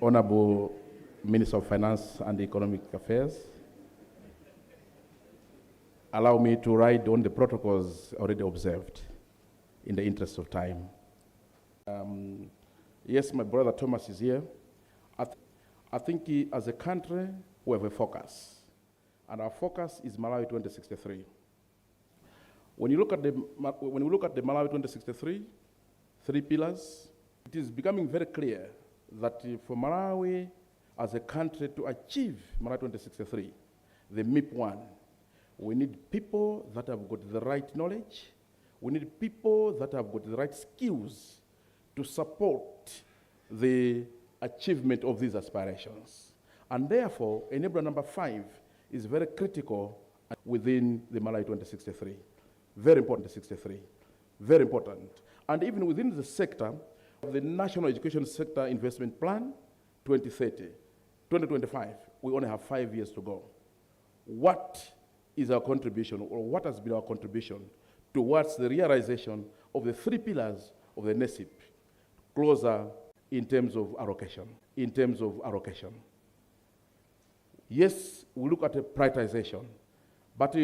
Honorable Minister of Finance and Economic Affairs, allow me to ride on the protocols already observed in the interest of time. Yes, my brother Thomas is here. I think as a country, we have a focus, and our focus is Malawi 2063. When you look at the Malawi 2063, 3 pillars, it is becoming very clear that for Malawi as a country to achieve Malawi 2063, the MIP1, we need people that have got the right knowledge. We need people that have got the right skills to support the achievement of these aspirations. And therefore, enabler number 5 is very critical within the Malawi 2063. Very important, 63. Very important. And even within the sector, the National Education Sector Investment Plan 2030, 2025, we only have 5 years to go. What is our contribution, or what has been our contribution towards the realization of the 3 pillars of the NESIP, closer in terms of allocation, Yes, we look at a prioritization, but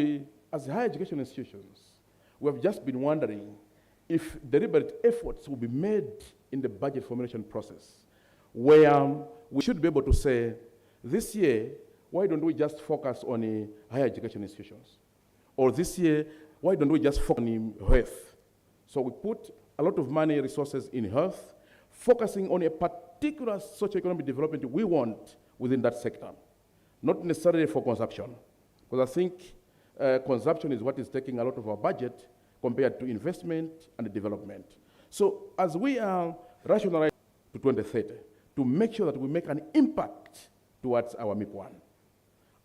as higher education institutions, we have just been wondering if deliberate efforts will be made in the budget formulation process, where we should be able to say, this year, why don't we just focus on higher education institutions? Or this year, why don't we just focus on health? So we put a lot of money, resources in health, focusing on a particular socioeconomic development we want within that sector, not necessarily for consumption. Because I think consumption is what is taking a lot of our budget compared to investment and development. So as we are rationalizing to 2030, to make sure that we make an impact towards our MIP1,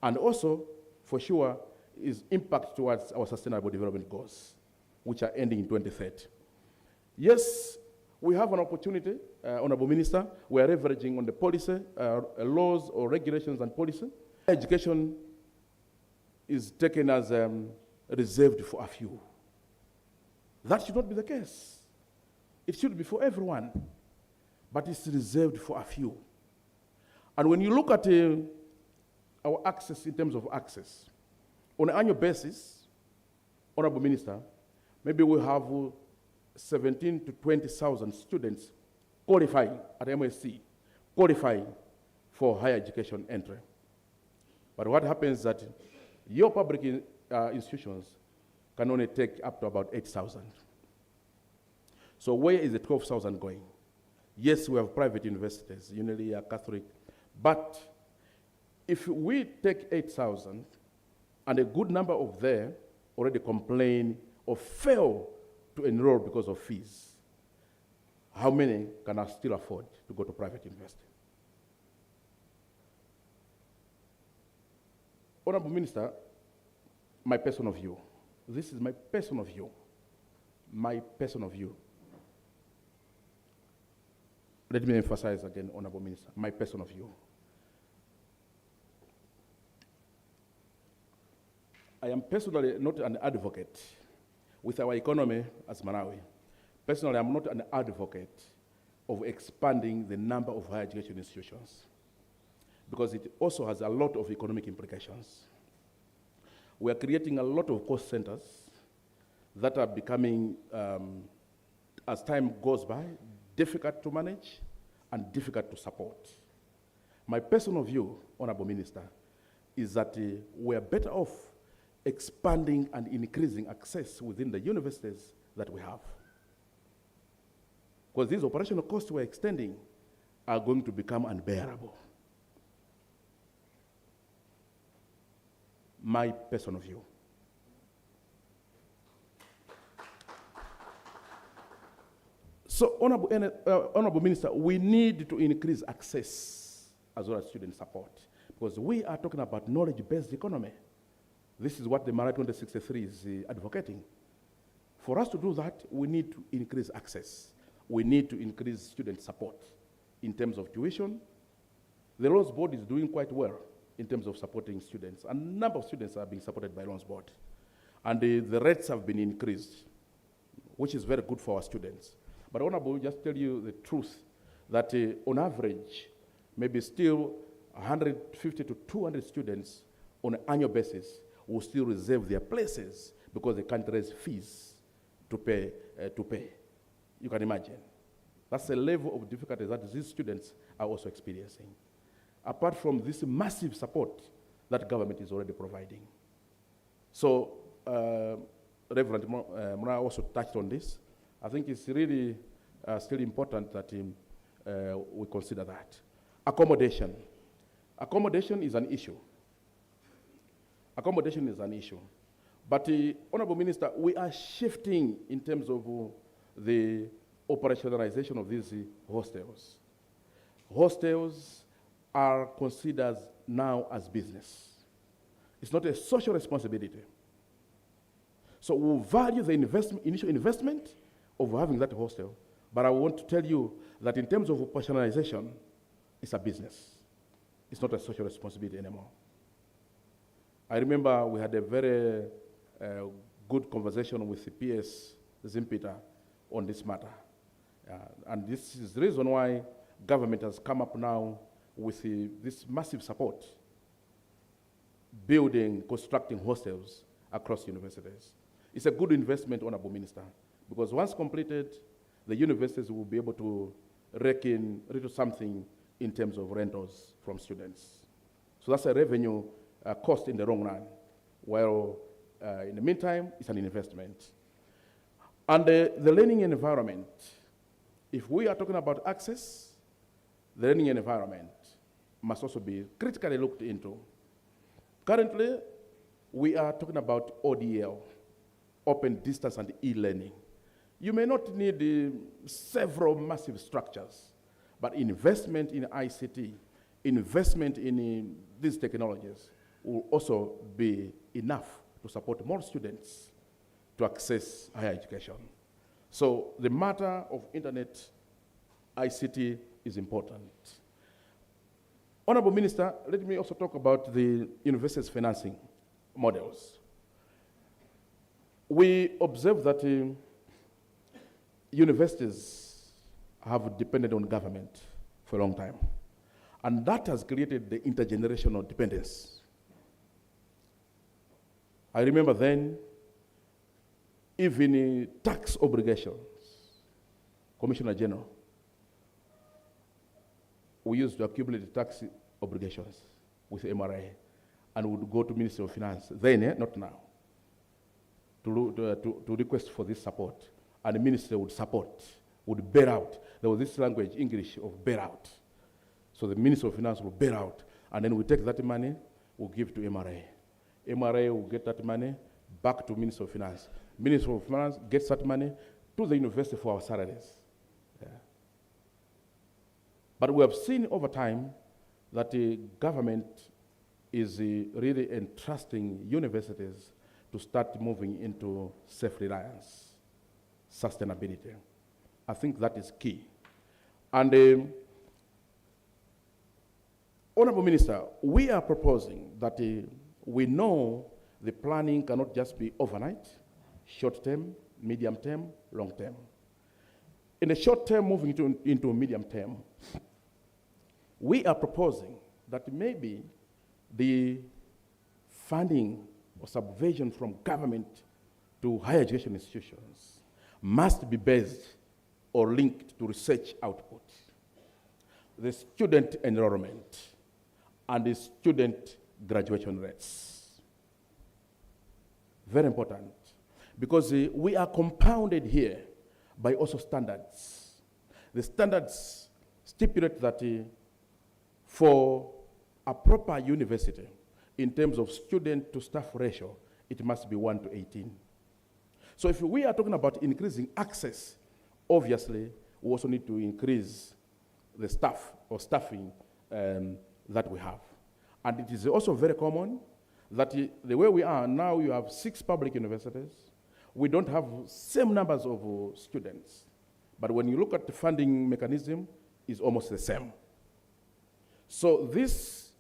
and also, for sure, is impact towards our sustainable development goals, which are ending in 2030. Yes, we have an opportunity, Honorable Minister. We are leveraging on the policy, laws or regulations and policy. Education is taken as reserved for a few. That should not be the case. It should be for everyone, but it's reserved for a few. And when you look at our access in terms of access, on an annual basis, Honorable Minister, maybe we have 17 to 20,000 students qualifying at MSc, qualifying for higher education entry. But what happens is that your public institutions can only take up to about 8,000. So where is the 12,000 going? Yes, we have private universities, Unity, Catholic, but if we take 8,000 and a good number of them already complain or fail to enroll because of fees, how many can I still afford to go to private university? Honorable Minister, my personal view, this is my personal view, Let me emphasize again, Honorable Minister, my personal view. I am personally not an advocate with our economy as Malawi. Personally, I'm not an advocate of expanding the number of higher education institutions, because it also has a lot of economic implications. We are creating a lot of cost centers that are becoming, as time goes by, difficult to manage and difficult to support. My personal view, Honorable Minister, is that we are better off expanding and increasing access within the universities that we have. Because these operational costs we're extending are going to become unbearable. My personal view. So, Honorable Minister, we need to increase access as well as student support, because we are talking about knowledge-based economy. This is what the Malawi 2063 is advocating. For us to do that, we need to increase access. We need to increase student support in terms of tuition. The Loans Board is doing quite well in terms of supporting students, and a number of students are being supported by Loans Board. And the rates have been increased, which is very good for our students. But Honorable, just tell you the truth, that on average, maybe still 150 to 200 students on an annual basis will still reserve their places because they can't raise fees to pay. You can imagine. That's the level of difficulty that these students are also experiencing. Apart from this massive support that government is already providing. So, Reverend Mura also touched on this. I think it's really still important that we consider that. Accommodation. Accommodation is an issue. Accommodation is an issue. But, Honorable Minister, we are shifting in terms of the operationalization of these hostels. Hostels are considered now as business. It's not a social responsibility. So we value the initial investment of having that hostel, but I want to tell you that in terms of operationalization, it's a business. It's not a social responsibility anymore. I remember we had a very good conversation with the PS Zimpita on this matter. And this is the reason why government has come up now with this massive support, building, constructing hostels across universities. It's a good investment, Honorable Minister, because once completed, the universities will be able to rake in something in terms of rentals from students. So that's a revenue cost in the long run, while in the meantime, it's an investment. And the learning environment, if we are talking about access, the learning environment must also be critically looked into. Currently, we are talking about ODL, open distance and e-learning. You may not need several massive structures, but investment in ICT, investment in these technologies will also be enough to support more students to access higher education. So the matter of internet ICT is important. Honorable Minister, let me also talk about the university's financing models. We observe that universities have depended on government for a long time, and that has created the intergenerational dependence. I remember then, even tax obligations, Commissioner General, we used to accumulate tax obligations with MRA and would go to Ministry of Finance, then, not now, to request for this support. And the minister would support, would bear out. There was this language, English, of bear out. So the Ministry of Finance will bear out, and then we take that money, we'll give to MRA. MRA will get that money back to Ministry of Finance. Ministry of Finance gets that money to the university for our salaries. Yeah. But we have seen over time that the government is really entrusting universities to start moving into self-reliance, sustainability. I think that is key. And Honorable Minister, we are proposing that we know the planning cannot just be overnight, short term, medium term, long term. In the short term, moving into medium term, we are proposing that maybe the funding or subvention from government to higher education institutions must be based or linked to research output, the student enrollment, and the student graduation rates. Very important, because we are compounded here by also standards. The standards stipulate that for a proper university, in terms of student to staff ratio, it must be 1:18. So if we are talking about increasing access, obviously, we also need to increase the staff or staffing that we have. And it is also very common that the way we are now, you have 6 public universities. We don't have same numbers of students. But when you look at the funding mechanism, it's almost the same. So this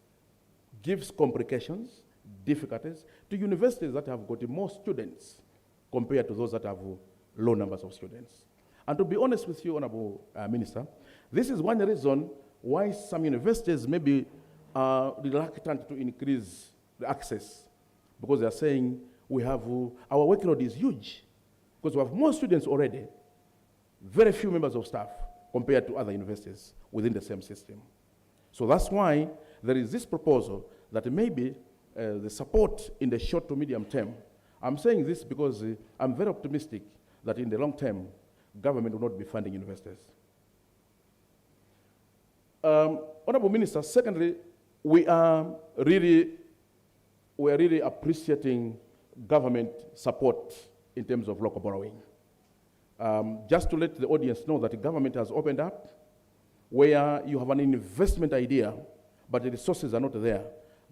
gives complications, difficulties to universities that have got more students compared to those that have low numbers of students. And to be honest with you, Honorable Minister, this is one reason why some universities maybe are reluctant to increase the access, because they are saying our workload is huge, because we have more students already, very few members of staff compared to other universities within the same system. So that's why there is this proposal that maybe the support in the short to medium term. I'm saying this because I'm very optimistic that in the long term, government will not be funding universities. Honorable Minister, secondly, we are really appreciating government support in terms of local borrowing. Just to let the audience know that the government has opened up where you have an investment idea, but the resources are not there.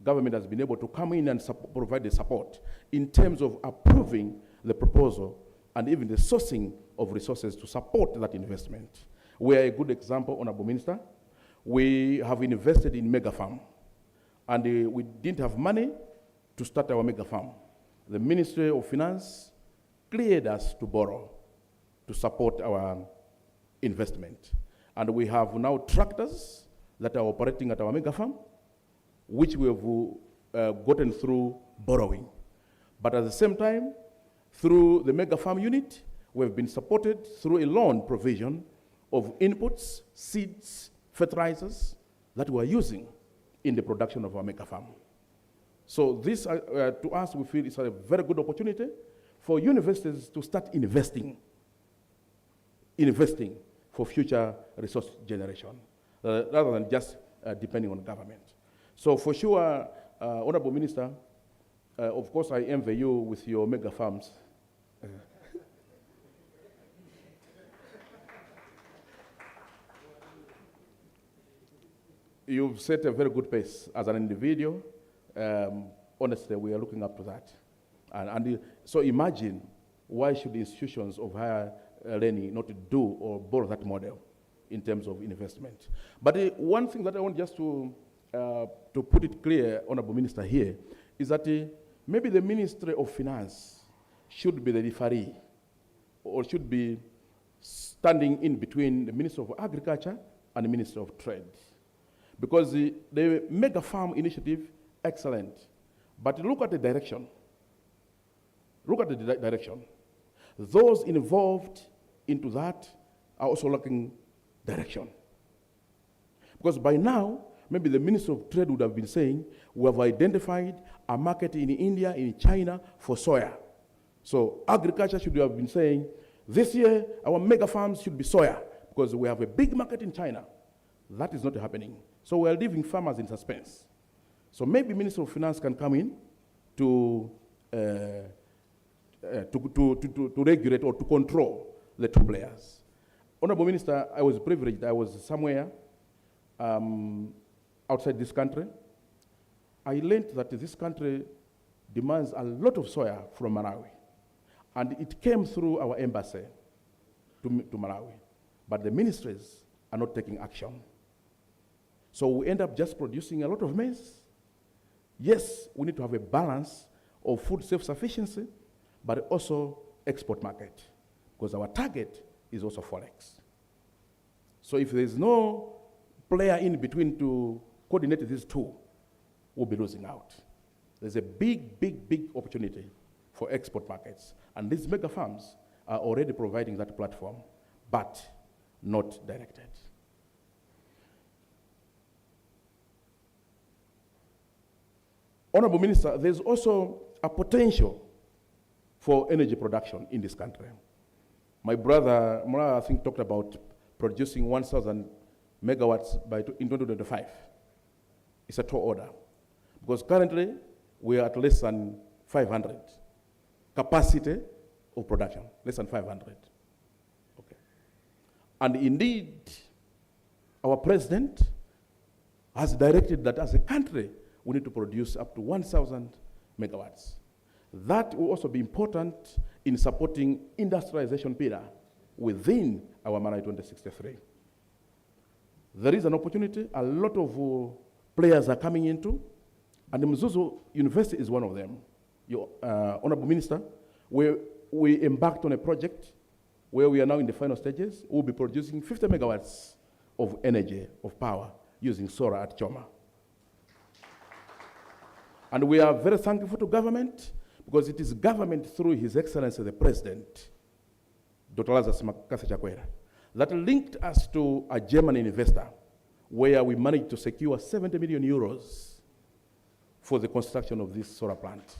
Government has been able to come in and provide the support in terms of approving the proposal and even the sourcing of resources to support that investment. We are a good example, Honorable Minister. We have invested in mega farm, and we didn't have money to start our mega farm. The Ministry of Finance cleared us to borrow to support our investment. And we have now tractors that are operating at our mega farm, which we have gotten through borrowing. But at the same time, through the mega farm unit, we have been supported through a loan provision of inputs, seeds, fertilizers that we are using in the production of our mega farm. So this, to us, we feel is a very good opportunity for universities to start investing for future resource generation, rather than just depending on government. So for sure, Honorable Minister, of course I envy you with your mega farms. You've set a very good pace as an individual. Honestly, we are looking up to that. So imagine, why should institutions of higher learning not to do or borrow that model in terms of investment? But one thing that I want just to put it clear, Honorable Minister, here, is that maybe the Ministry of Finance should be the referee, or should be standing in between the Ministry of Agriculture and the Ministry of Trade. Because the mega farm initiative, excellent. But look at the direction. Look at the direction. Those involved into that are also looking direction. Because by now, maybe the Minister of Trade would have been saying, we have identified a market in India, in China, for soya. So agriculture should have been saying, this year, our mega farms should be soya, because we have a big market in China. That is not happening. So we are leaving farmers in suspense. So maybe Minister of Finance can come in to regulate or to control the two players. Honorable Minister, I was privileged. I was somewhere outside this country. I learned that this country demands a lot of soya from Malawi. And it came through our embassy to Malawi. But the ministries are not taking action. So we end up just producing a lot of maize. Yes, we need to have a balance of food self-sufficiency, but also export market, because our target is also Forex. So if there's no player in between to coordinate these two, we'll be losing out. There's a big, big, big opportunity for export markets. And these mega farms are already providing that platform, but not directed. Honorable Minister, there's also a potential for energy production in this country. My brother, Mura, I think, talked about producing 1,000 megawatts in 2025. It's a tall order. Because currently, we are at less than 500 capacity of production, less than 500. Okay. And indeed, our president has directed that as a country, we need to produce up to 1,000 megawatts. That will also be important in supporting industrialization pillar within our Malawi 2063. There is an opportunity, a lot of players are coming into, and the Mzuzu University is one of them. Your Honorable Minister, we embarked on a project where we are now in the final stages. We'll be producing 50 megawatts of energy, of power, using solar at Choma. And we are very thankful to government, because it is government through His Excellency the President, Dr. Lazarus Makasa Chakwera, that linked us to a German investor, where we managed to secure 70 million euros for the construction of this solar plant.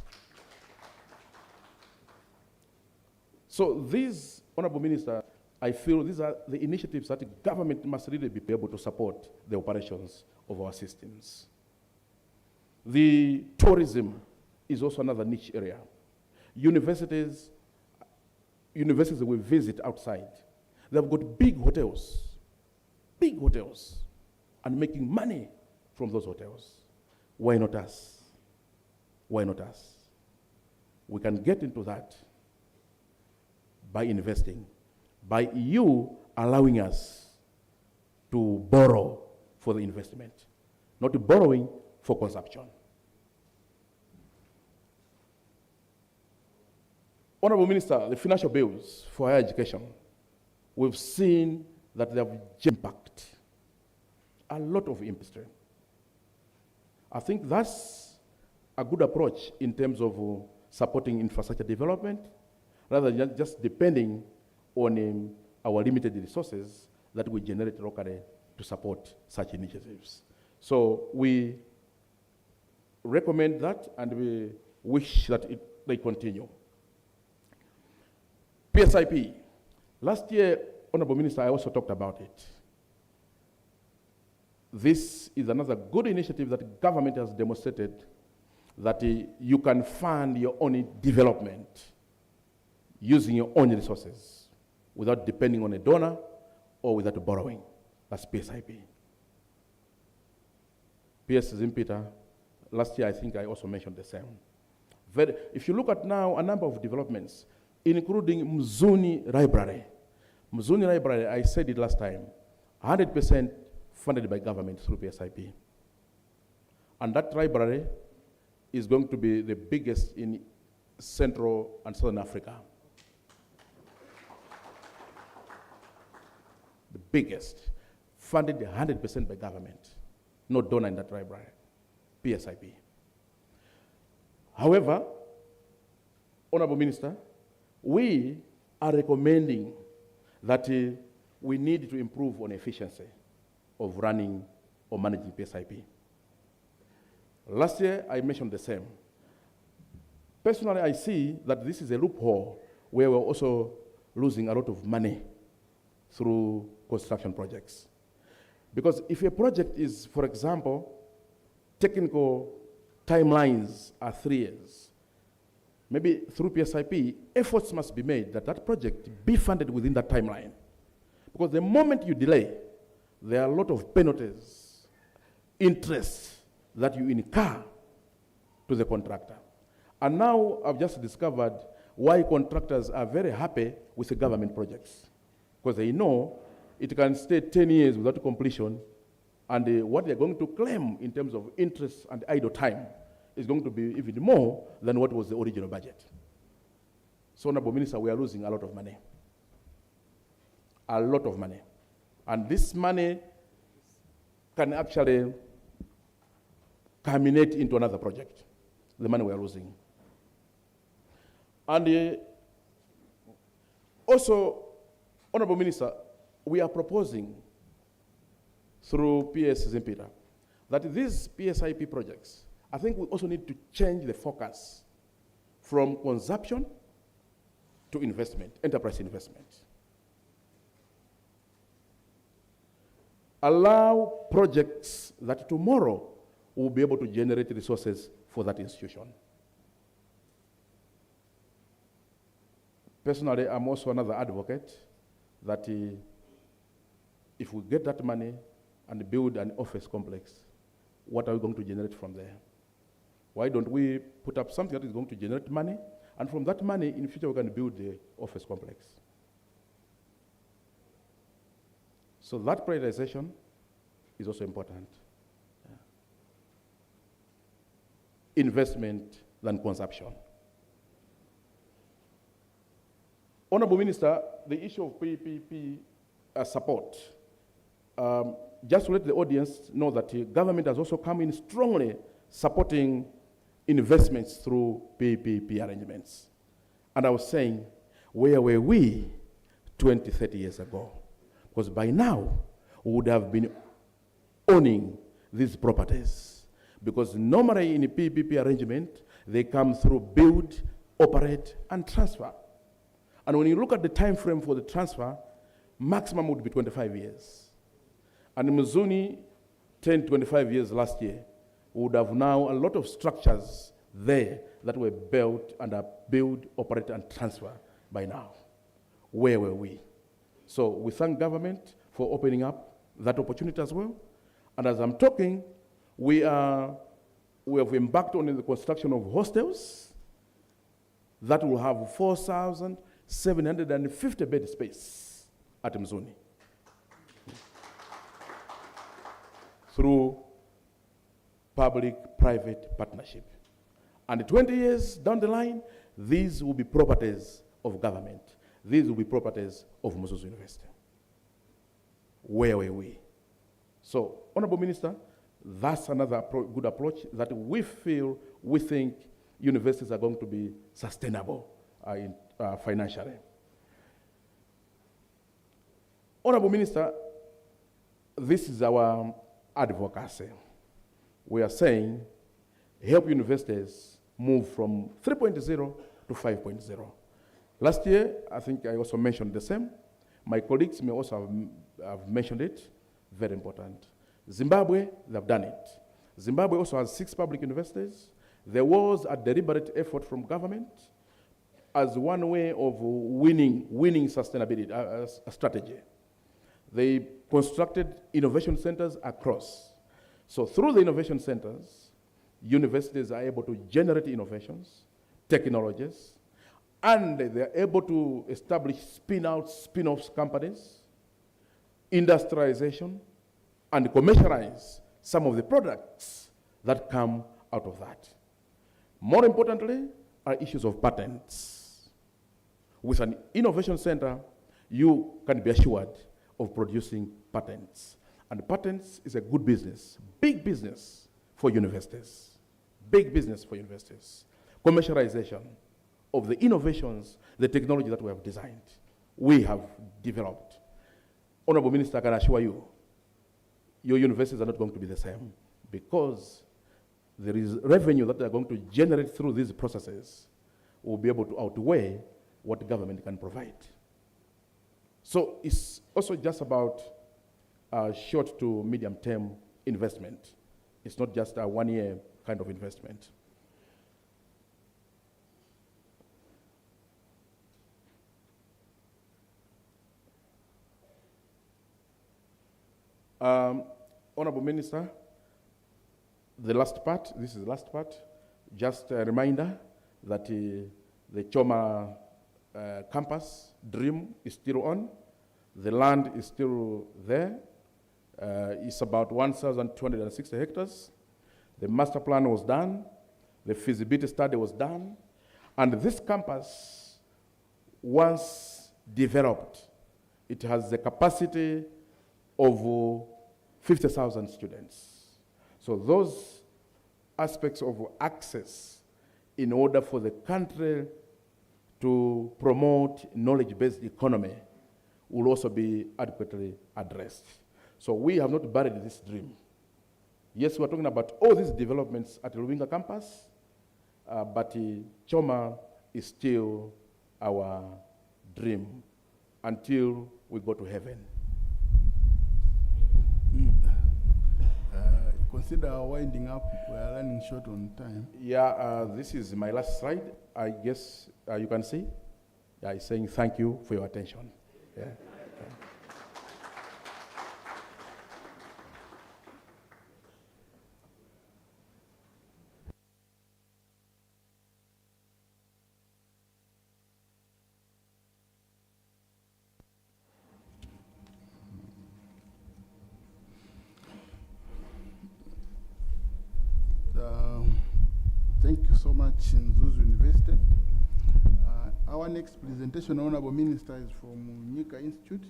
So these, Honorable Minister, I feel these are the initiatives that the government must really be able to support the operations of our systems. The tourism is also another niche area. Universities we visit outside, they've got big hotels, and making money from those hotels. Why not us? Why not us? We can get into that by investing, by you allowing us to borrow for the investment, not borrowing for consumption. Honorable Minister, the financial bills for higher education, we've seen that they have impact a lot of industry. I think that's a good approach in terms of supporting infrastructure development, rather than just depending on our limited resources that we generate locally to support such initiatives. So we recommend that, and we wish that they continue. PSIP. Last year, Honorable Minister, I also talked about it. This is another good initiative that government has demonstrated that you can fund your own development using your own resources without depending on a donor or without borrowing. That's PSIP. PS Zimpita, last year I think I also mentioned the same. If you look at now a number of developments, including Mzuni Library. Mzuni Library, I said it last time, 100% funded by government through PSIP. And that library is going to be the biggest in Central and Southern Africa. The biggest, funded 100% by government. No donor in that library, PSIP. However, Honorable Minister, we are recommending that we need to improve on efficiency of running or managing PSIP. Last year, I mentioned the same. Personally, I see that this is a loophole where we're also losing a lot of money through construction projects. Because if a project is, for example, technical timelines are 3 years, maybe through PSIP, efforts must be made that that project be funded within that timeline. Because the moment you delay, there are a lot of penalties, interest that you incur to the contractor. And now I've just discovered why contractors are very happy with the government projects. Because they know it can stay 10 years without completion, and what they're going to claim in terms of interest and idle time is going to be even more than what was the original budget. So, Honorable Minister, we are losing a lot of money. A lot of money. And this money can actually culminate into another project, the money we are losing. And also, Honorable Minister, we are proposing through PS Zimpita that these PSIP projects, I think we also need to change the focus from consumption to investment, enterprise investment. Allow projects that tomorrow will be able to generate resources for that institution. Personally, I'm also another advocate that if we get that money and build an office complex, what are we going to generate from there? Why don't we put up something that is going to generate money, and from that money, in future, we can build the office complex. So that prioritization is also important. Yeah. Investment than consumption. Honorable Minister, the issue of PPP support, just to let the audience know that the government has also come in strongly supporting investments through PPP arrangements. And I was saying, where were we 20, 30 years ago? Because by now, we would have been owning these properties. Because normally in a PPP arrangement, they come through build, operate, and transfer. And when you look at the time frame for the transfer, maximum would be 25 years. And in Mzuni, 10, 25 years last year, we would have now a lot of structures there that were built and are built, operate, and transfer by now. Where were we? So we thank government for opening up that opportunity as well. And as I'm talking, we have embarked on the construction of hostels that will have 4,750 bed space at Mzuni through public-private partnership. And 20 years down the line, these will be properties of government. These will be properties of Moses University. Where were we? So, Honorable Minister, that's another good approach that we think universities are going to be sustainable financially. Honorable Minister, this is our advocacy. We are saying, help universities move from 3.0 to 5.0. Last year, I think I also mentioned the same. My colleagues may also have mentioned it. Very important. Zimbabwe, they've done it. Zimbabwe also has 6 public universities. There was a deliberate effort from government as one way of winning sustainability, a strategy. They constructed innovation centers across. So through the innovation centers, universities are able to generate innovations, technologies, and they're able to establish spin-outs, spin-offs companies, industrialization, and commercialize some of the products that come out of that. More importantly, are issues of patents. With an innovation center, you can be assured of producing patents. And patents is a good business, big business for universities. Big business for universities. Commercialization of the innovations, the technology that we have designed, we have developed. Honorable Minister, I can assure you, your universities are not going to be the same because there is revenue that they are going to generate through these processes will be able to outweigh what the government can provide. So it's also just about short to medium term investment. It's not just a 1 year kind of investment. Honorable Minister, this is the last part, just a reminder that the Choma campus dream is still on. The land is still there. It's about 1,260 hectares. The master plan was done. The feasibility study was done. And this campus, once developed, it has the capacity of 50,000 students. So those aspects of access in order for the country to promote knowledge-based economy will also be adequately addressed. So we have not buried this dream. Yes, we're talking about all these developments at Luwinga campus, but Choma is still our dream until we go to heaven. Consider winding up. We are running short on time. Yeah, this is my last slide. I guess you can see. Yeah, it's saying thank you for your attention. Yeah. Thank you so much, Nzuzu University. Our next presentation, Honorable Minister, is from Nyika Institute.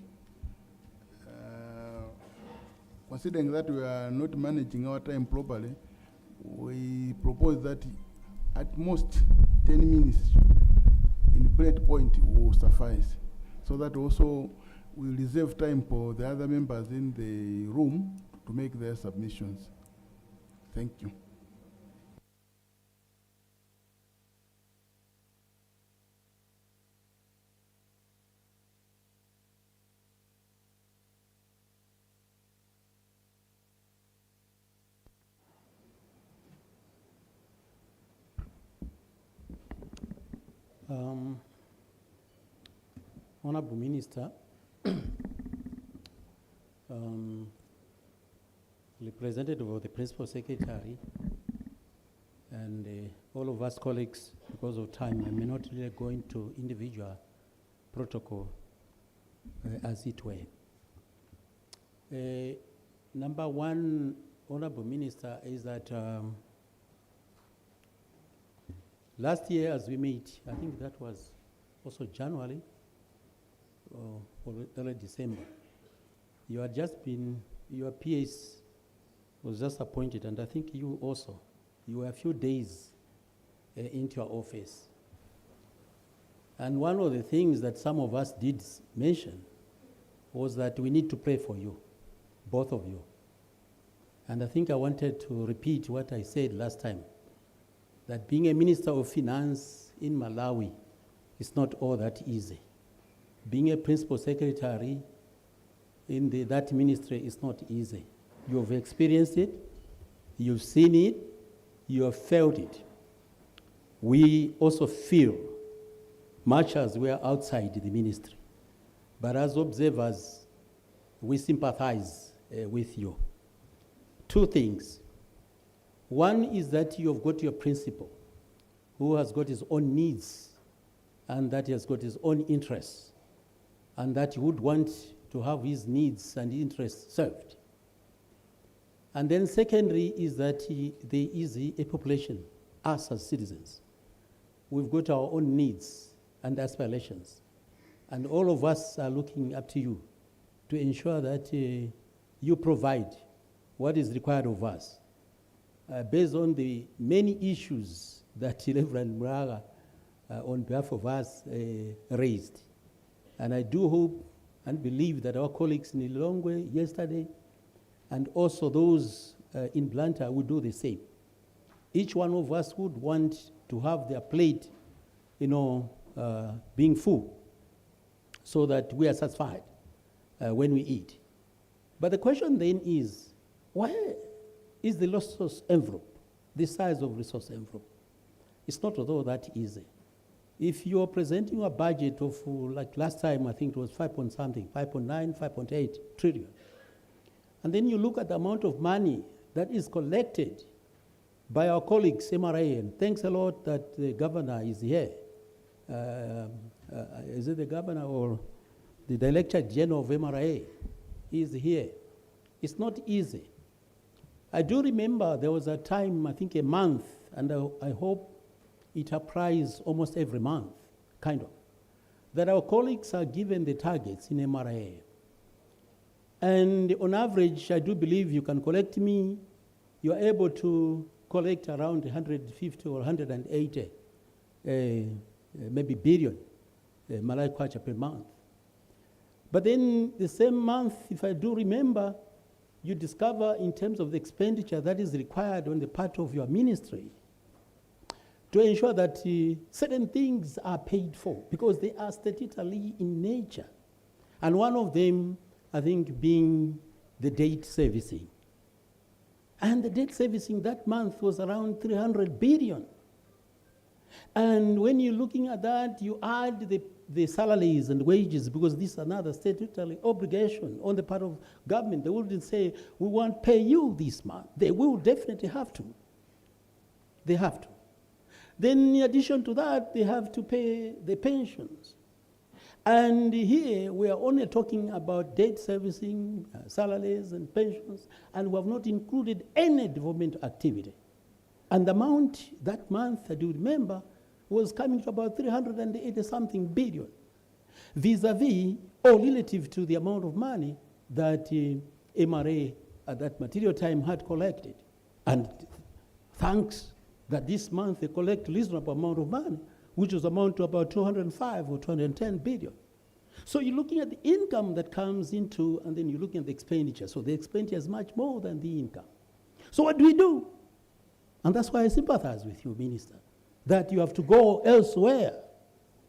considering that we are not managing our time properly, we propose that at most 10 minutes in bullet point will suffice, so that also we reserve time for the other members in the room to make their submissions. Thank you. Honorable Minister, representative of the Principal Secretary, and all of us colleagues, because of time, I may not really go into individual protocol as it were. Number one, Honorable Minister, is that last year as we met, I think that was also January or early December, you had just been, your PS was just appointed, and I think you also, you were a few days into your office. And one of the things that some of us did mention was that we need to pray for you, both of you. And I think I wanted to repeat what I said last time, that being a Minister of Finance in Malawi is not all that easy. Being a Principal Secretary in that ministry is not easy. You've experienced it, you've seen it, you have felt it. We also feel, much as we are outside the ministry, but as observers, we sympathize with you. Two things. One is that you've got your principal, who has got his own needs, and that he has got his own interests, and that he would want to have his needs and interests served. And then secondly is that there is a population, us as citizens. We've got our own needs and aspirations, and all of us are looking up to you to ensure that you provide what is required of us based on the many issues that Reverend Muraga on behalf of us raised. And I do hope and believe that our colleagues in Lilongwe yesterday, and also those in Blantyre, will do the same. Each one of us would want to have their plate, being full, so that we are satisfied when we eat. But the question then is, why is the resource envelope, the size of resource envelope? It's not at all that easy. If you're presenting a budget of, like last time, I think it was 5.9, 5.8 trillion, and then you look at the amount of money that is collected by our colleagues, MRA, and thanks a lot that the governor is here. Is it the governor or the Director General of MRA is here? It's not easy. I do remember there was a time, I think a month, and I hope it applies almost every month, kind of, that our colleagues are given the targets in MRA. And on average, I do believe you can collect me, you're able to collect around 150 or 180 maybe billion Malay kwacha per month. But then the same month, if I do remember, you discover in terms of the expenditure that is required on the part of your ministry to ensure that certain things are paid for, because they are statutorily in nature. And one of them, I think, being the debt servicing. And the debt servicing that month was around 300 billion. And when you're looking at that, you add the salaries and wages, because this is another statutory obligation on the part of government. They wouldn't say, we won't pay you this month. They will definitely have to. They have to. Then in addition to that, they have to pay the pensions. And here we are only talking about debt servicing, salaries and pensions, and we have not included any development activity. And the amount that month, I do remember, was coming to about 380-something billion, vis-a-vis or relative to the amount of money that MRA at that material time had collected. And thanks that this month they collect reasonable amount of money, which was amount to about 205 or 210 billion. So you're looking at the income that comes into, and then you're looking at the expenditure. So the expenditure is much more than the income. So what do we do? And that's why I sympathize with you, Minister, that you have to go elsewhere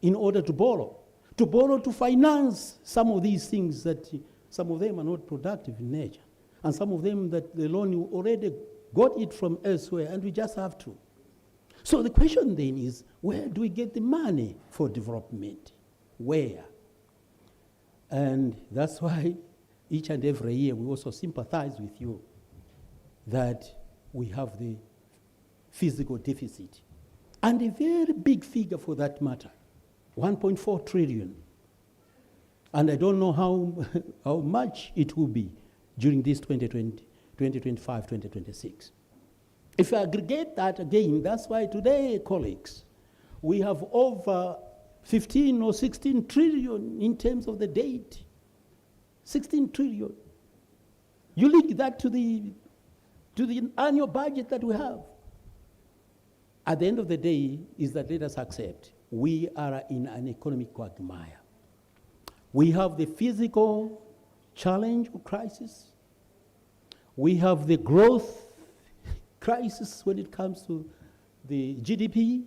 in order to borrow to finance some of these things that some of them are not productive in nature, and some of them that the loan you already got it from elsewhere, and we just have to. So the question then is, where do we get the money for development? Where? And that's why each and every year we also sympathize with you that we have the physical deficit. And a very big figure for that matter, 1.4 trillion. And I don't know how much it will be during this 2020, 2025, 2026. If you aggregate that again, that's why today, colleagues, we have over 15 or 16 trillion in terms of the debt. 16 trillion. You link that to the annual budget that we have. At the end of the day, is that let us accept we are in an economic quagmire. We have the physical challenge or crisis. We have the growth crisis when it comes to the GDP.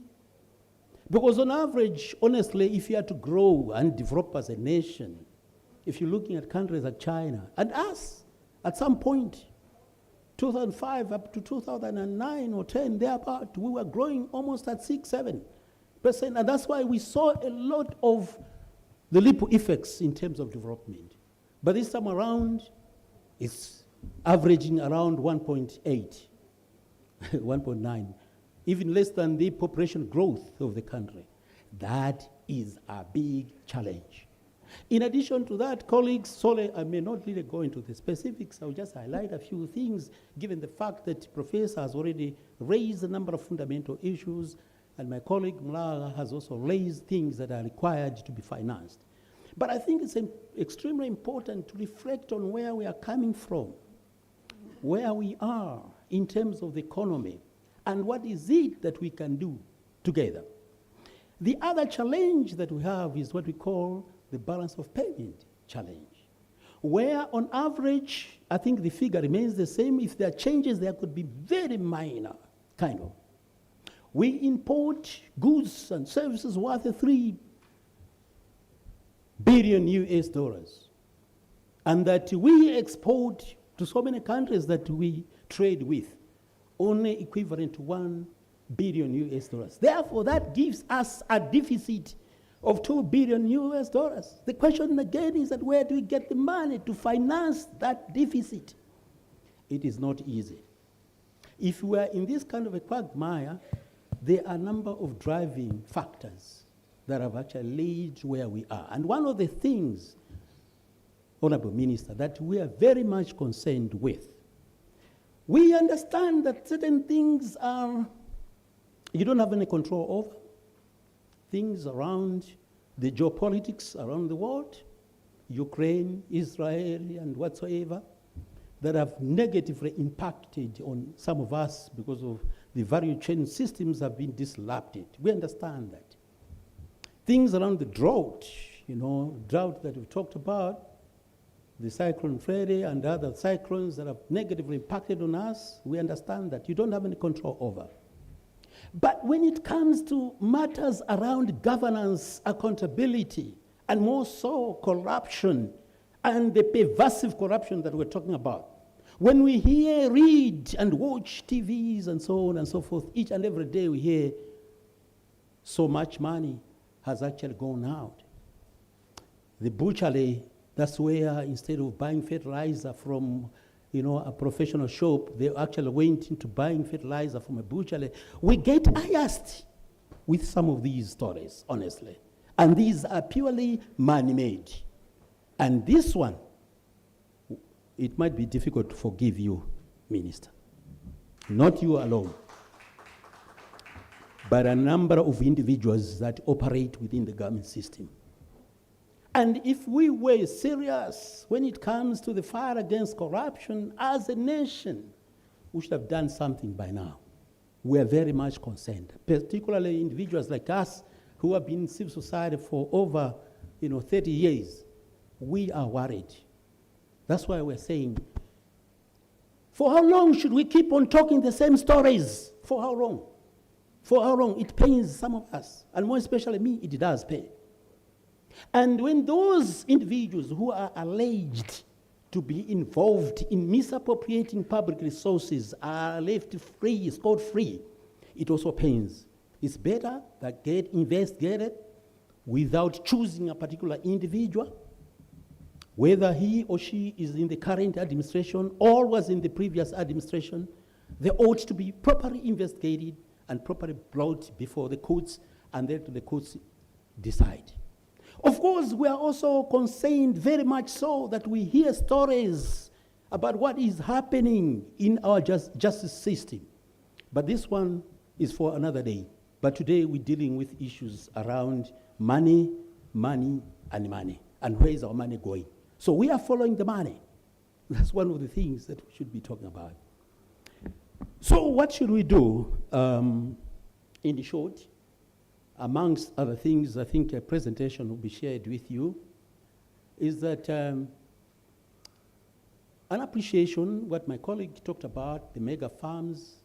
Because on average, honestly, if you are to grow and develop as a nation, if you're looking at countries like China and us, at some point, 2005 up to 2009 or 10, thereabout, we were growing almost at 6-7%. And that's why we saw a lot of the ripple effects in terms of development. But this time around, it's averaging around 1.8, 1.9, even less than the population growth of the country. That is a big challenge. In addition to that, colleagues, sorry, I may not really go into the specifics. I'll just highlight a few things, given the fact that Professor has already raised a number of fundamental issues, and my colleague Mlaga has also raised things that are required to be financed. But I think it's extremely important to reflect on where we are coming from, where we are in terms of the economy, and what is it that we can do together. The other challenge that we have is what we call the balance of payment challenge, where on average, I think the figure remains the same. If there are changes, there could be very minor, kind of. We import goods and services worth $3 billion US, and that we export to so many countries that we trade with, only equivalent to $1 billion US. Therefore, that gives us a deficit of $2 billion US. The question again is that where do we get the money to finance that deficit? It is not easy. If we are in this kind of a quagmire, there are a number of driving factors that have actually led where we are. And one of the things, Honorable Minister, that we are very much concerned with, we understand that certain things you don't have any control over. Things around the geopolitics around the world, Ukraine, Israel, and whatsoever, that have negatively impacted on some of us because of the value chain systems have been disrupted. We understand that. Things around the drought, drought that we've talked about, the cyclone Freddy and other cyclones that have negatively impacted on us, we understand that you don't have any control over. But when it comes to matters around governance, accountability, and more so corruption, and the pervasive corruption that we're talking about, when we hear, read, and watch TVs and so on and so forth, each and every day we hear so much money has actually gone out. The butchery, that's where instead of buying fertilizer from a professional shop, they actually went into buying fertilizer from a butchery. We get biased with some of these stories, honestly. And these are purely man-made. And this one, it might be difficult to forgive you, Minister. Not you alone, but a number of individuals that operate within the government system. And if we were serious when it comes to the fight against corruption as a nation, we should have done something by now. We are very much concerned, particularly individuals like us who have been in civil society for over 30 years. We are worried. That's why we're saying, for how long should we keep on talking the same stories? For how long? For how long? It pains some of us, and more especially me, it does pain. And when those individuals who are alleged to be involved in misappropriating public resources are left free, scot-free, it also pains. It's better that get investigated without choosing a particular individual, whether he or she is in the current administration or was in the previous administration. They ought to be properly investigated and properly brought before the courts, and then the courts decide. Of course, we are also concerned very much so that we hear stories about what is happening in our justice system. But this one is for another day. But today we're dealing with issues around money, money, and money. And where is our money going? So we are following the money. That's one of the things that we should be talking about. So what should we do? In short, amongst other things, I think a presentation will be shared with you, is that an appreciation, what my colleague talked about, the mega farms.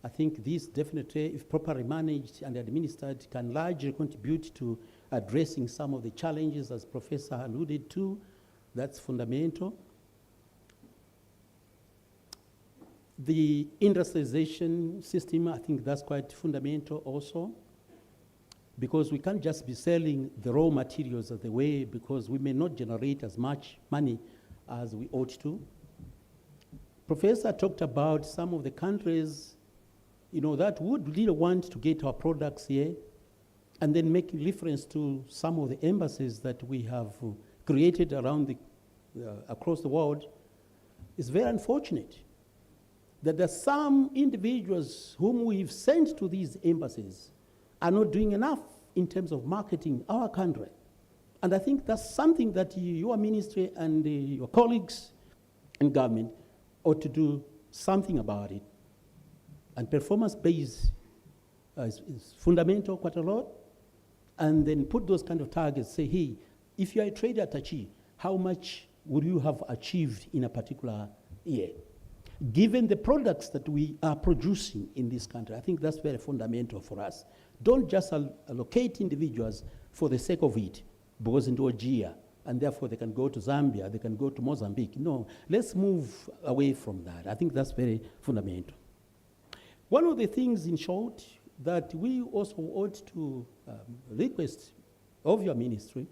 I think this definitely, if properly managed and administered, can largely contribute to addressing some of the challenges, as Professor alluded to. That's fundamental. The industrialization system, I think that's quite fundamental also, because we can't just be selling the raw materials of the way, because we may not generate as much money as we ought to. Professor talked about some of the countries that would really want to get our products here, and then making reference to some of the embassies that we have created around across the world. It's very unfortunate that there are some individuals whom we've sent to these embassies are not doing enough in terms of marketing our country. And I think that's something that your ministry and your colleagues in government ought to do something about it. And performance-based is fundamental quite a lot. And then put those kind of targets, say, hey, if you're a trader attaché, how much would you have achieved in a particular year? Given the products that we are producing in this country, I think that's very fundamental for us. Don't just allocate individuals for the sake of it, because into Ogia, and therefore they can go to Zambia, they can go to Mozambique. No, let's move away from that. I think that's very fundamental. One of the things, in short, that we also ought to request of your ministry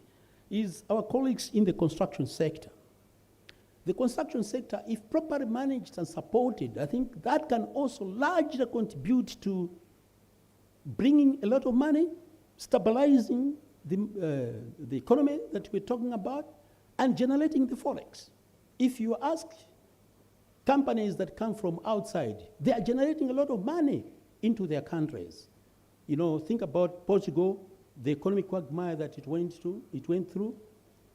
is our colleagues in the construction sector. The construction sector, if properly managed and supported, I think that can also largely contribute to bringing a lot of money, stabilizing the economy that we're talking about, and generating the forex. If you ask companies that come from outside, they are generating a lot of money into their countries. Think about Portugal, the economic quagmire that it went through,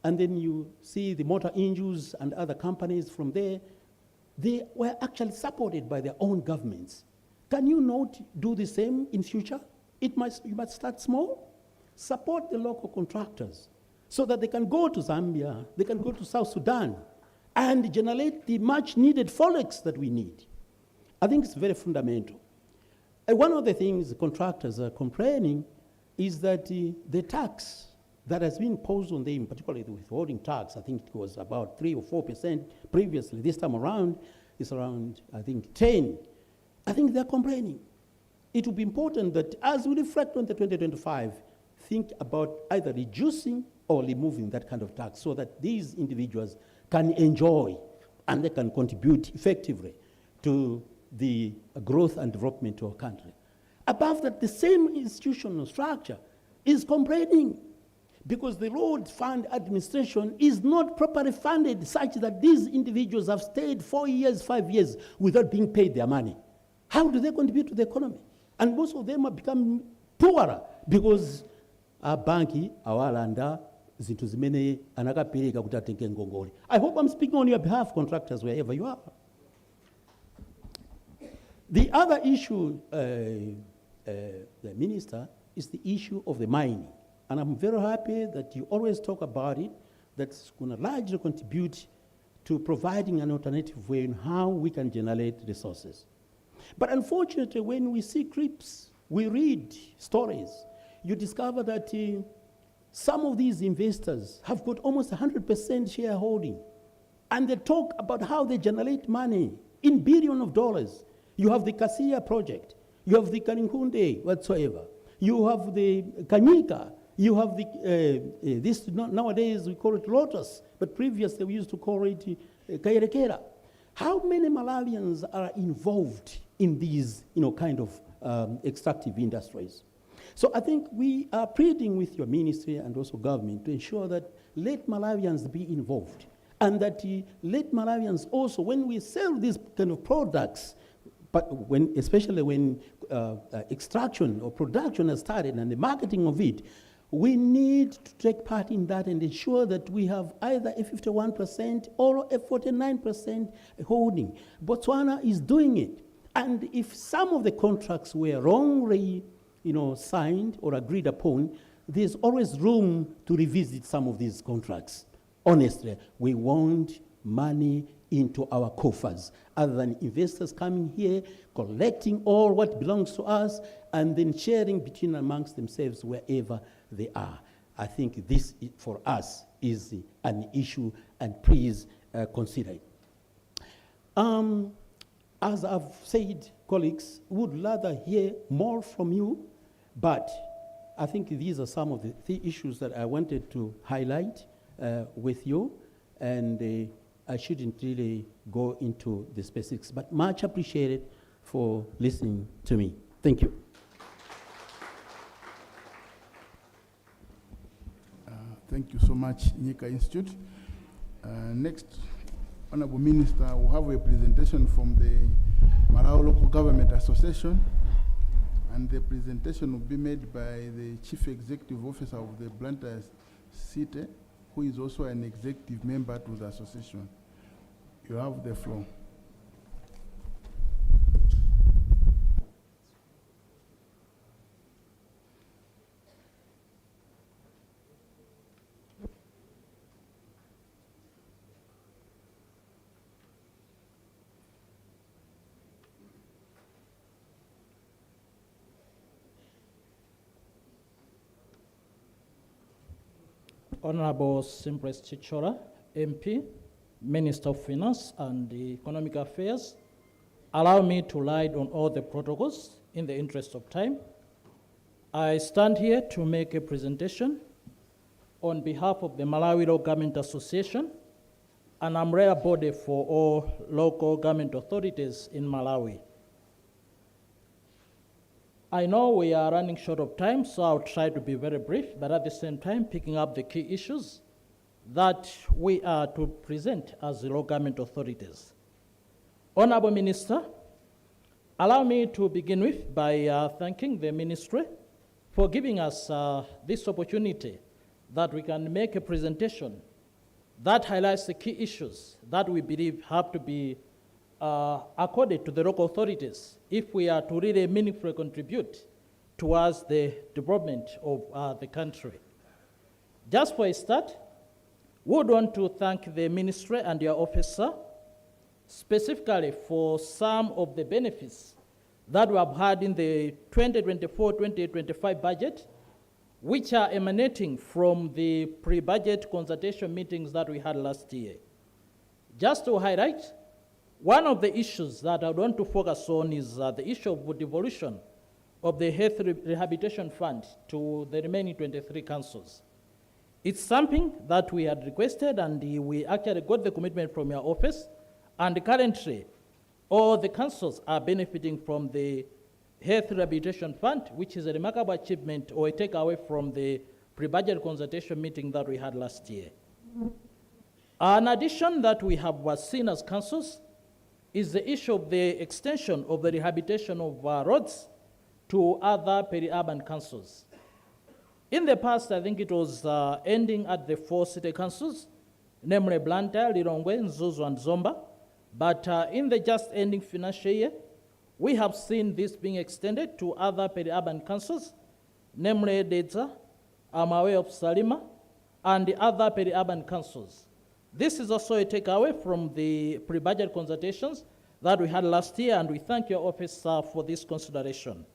and then you see the motor engines and other companies from there. They were actually supported by their own governments. Can you not do the same in future? You must start small. Support the local contractors so that they can go to Zambia, they can go to South Sudan, and generate the much needed forex that we need. I think it's very fundamental. And one of the things the contractors are complaining is that the tax that has been imposed on them, particularly the withholding tax, I think it was about 3 or 4% previously. This time around, it's around, I think, 10. I think they're complaining. It will be important that as we reflect on the 2025, think about either reducing or removing that kind of tax so that these individuals can enjoy and they can contribute effectively to the growth and development of our country. Above that, the same institutional structure is complaining because the road fund administration is not properly funded such that these individuals have stayed 4 years, 5 years without being paid their money. How do they contribute to the economy? And most of them are becoming poorer because our banki, our landa, zinthu zimene anakapereka kuti atenge ngongole. I hope I'm speaking on your behalf, contractors, wherever you are. The other issue, the Minister, is the issue of the mining. And I'm very happy that you always talk about it. That's going to largely contribute to providing an alternative way in how we can generate resources. But unfortunately, when we see clips, we read stories, you discover that some of these investors have got almost 100% shareholding. And they talk about how they generate money in billions of dollars. You have the Kasia project, you have the Kalinkunde whatsoever, you have the Kanyika, you have the, nowadays we call it Lotus, but previously we used to call it Kairekera. How many Malawians are involved in these kind of extractive industries? So I think we are pleading with your ministry and also government to ensure that let Malawians be involved, and that let Malawians also, when we sell these kind of products, but especially when extraction or production has started and the marketing of it, we need to take part in that and ensure that we have either a 51% or a 49% holding. Botswana is doing it. And if some of the contracts were wrongly signed or agreed upon, there's always room to revisit some of these contracts. Honestly, we want money into our coffers, other than investors coming here, collecting all what belongs to us, and then sharing between amongst themselves wherever they are. I think this, for us, is an issue, and please consider it. As I've said, colleagues, would rather hear more from you, but I think these are some of the issues that I wanted to highlight with you, and I shouldn't really go into the specifics, but much appreciated for listening to me. Thank you. Thank you so much, Nyika Institute. Next, Honorable Minister, will have a presentation from the Malawi Local Government Association, and the presentation will be made by the Chief Executive Officer of the Blantyre City, who is also an executive member to the association. You have the floor. Honorable Simpress Chichora, MP, Minister of Finance and Economic Affairs, allow me to ride on all the protocols in the interest of time. I stand here to make a presentation on behalf of the Malawi Local Government Association, an umbrella body for all local government authorities in Malawi. I know we are running short of time, so I'll try to be very brief, but at the same time picking up the key issues that we are to present as the local government authorities. Honorable Minister, allow me to begin with by thanking the ministry for giving us this opportunity that we can make a presentation that highlights the key issues that we believe have to be accorded to the local authorities if we are to really meaningfully contribute towards the development of the country. Just for a start, we would want to thank the ministry and your officer specifically for some of the benefits that we have had in the 2024-2025 budget, which are emanating from the pre-budget consultation meetings that we had last year. Just to highlight, one of the issues that I want to focus on is the issue of the devolution of the Health Rehabilitation Fund to the remaining 23 councils. It's something that we had requested, and we actually got the commitment from your office, and currently all the councils are benefiting from the Health Rehabilitation Fund, which is a remarkable achievement or a takeaway from the pre-budget consultation meeting that we had last year. An addition that we have seen as councils is the issue of the extension of the rehabilitation of roads to other peri-urban councils. In the past, I think it was ending at the 4 city councils, namely Blantyre, Lilongwe, Nzuzu, and Zomba. But in the just ending financial year, we have seen this being extended to other peri-urban councils, namely Dedza, Amawe of Salima, and the other peri-urban councils. This is also a takeaway from the pre-budget consultations that we had last year, and we thank your office for this consideration.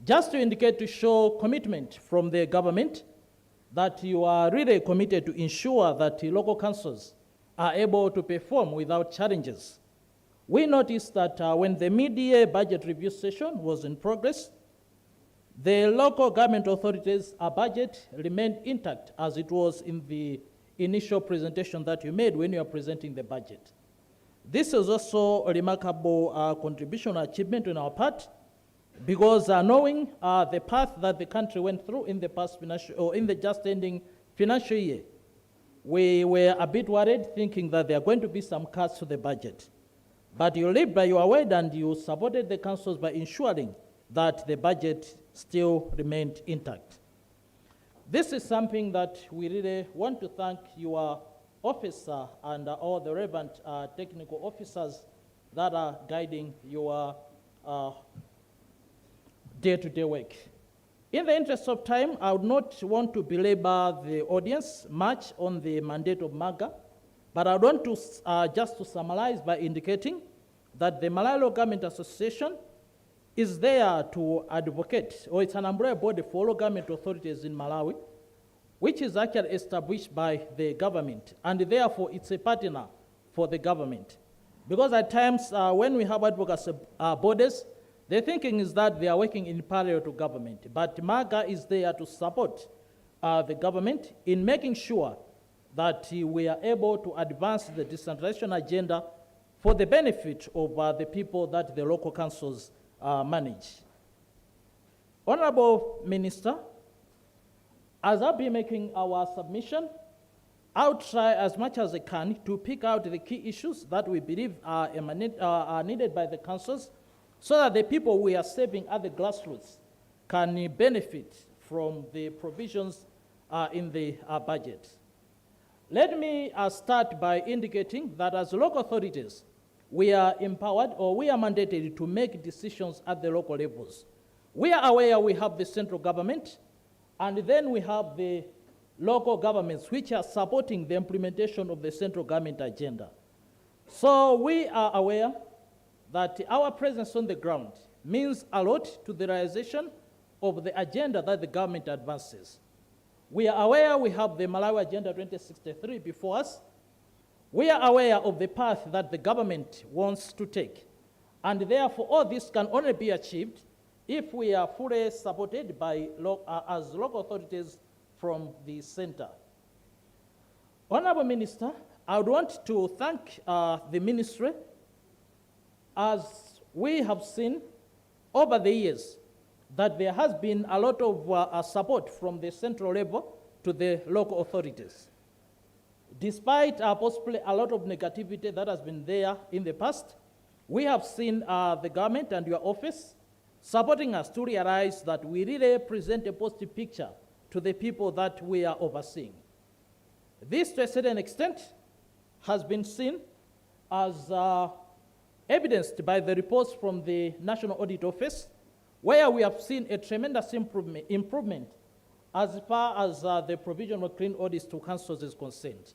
Just to indicate, to show commitment from the government that you are really committed to ensure that the local councils are able to perform without challenges. We noticed that when the mid-year budget review session was in progress, the local government authorities' budget remained intact as it was in the initial presentation that you made when you were presenting the budget. This is also a remarkable contribution or achievement on our part, because knowing the path that the country went through in the past financial, or in the just ending financial year, we were a bit worried, thinking that there are going to be some cuts to the budget. But you lived by your word and you supported the councils by ensuring that the budget still remained intact. This is something that we really want to thank your officer and all the relevant technical officers that are guiding your day-to-day work. In the interest of time, I would not want to belabor the audience much on the mandate of MAGA, but I want to just to summarize by indicating that the Malawi Local Government Association is there to advocate, or it's an umbrella body for local government authorities in Malawi, which is actually established by the government, and therefore it's a partner for the government. Because at times when we have advocacy bodies, the thinking is that they are working in parallel to government, but MAGA is there to support the government in making sure that we are able to advance the decentralization agenda for the benefit of the people that the local councils manage. Honorable Minister, as I'll be making our submission, I'll try as much as I can to pick out the key issues that we believe are needed by the councils, so that the people we are serving at the grassroots can benefit from the provisions in the budget. Let me start by indicating that as local authorities, we are empowered, or we are mandated to make decisions at the local levels. We are aware we have the central government, and then we have the local governments which are supporting the implementation of the central government agenda. So we are aware that our presence on the ground means a lot to the realization of the agenda that the government advances. We are aware we have the Malawi Agenda 2063 before us. We are aware of the path that the government wants to take. And therefore, all this can only be achieved if we are fully supported by as local authorities from the center. Honorable Minister, I would want to thank the ministry, as we have seen over the years that there has been a lot of support from the central level to the local authorities. Despite possibly a lot of negativity that has been there in the past, we have seen the government and your office supporting us to realize that we really present a positive picture to the people that we are overseeing. This, to a certain extent, has been seen as evidenced by the reports from the National Audit Office, where we have seen a tremendous improvement as far as the provision of clean audits to councils is concerned.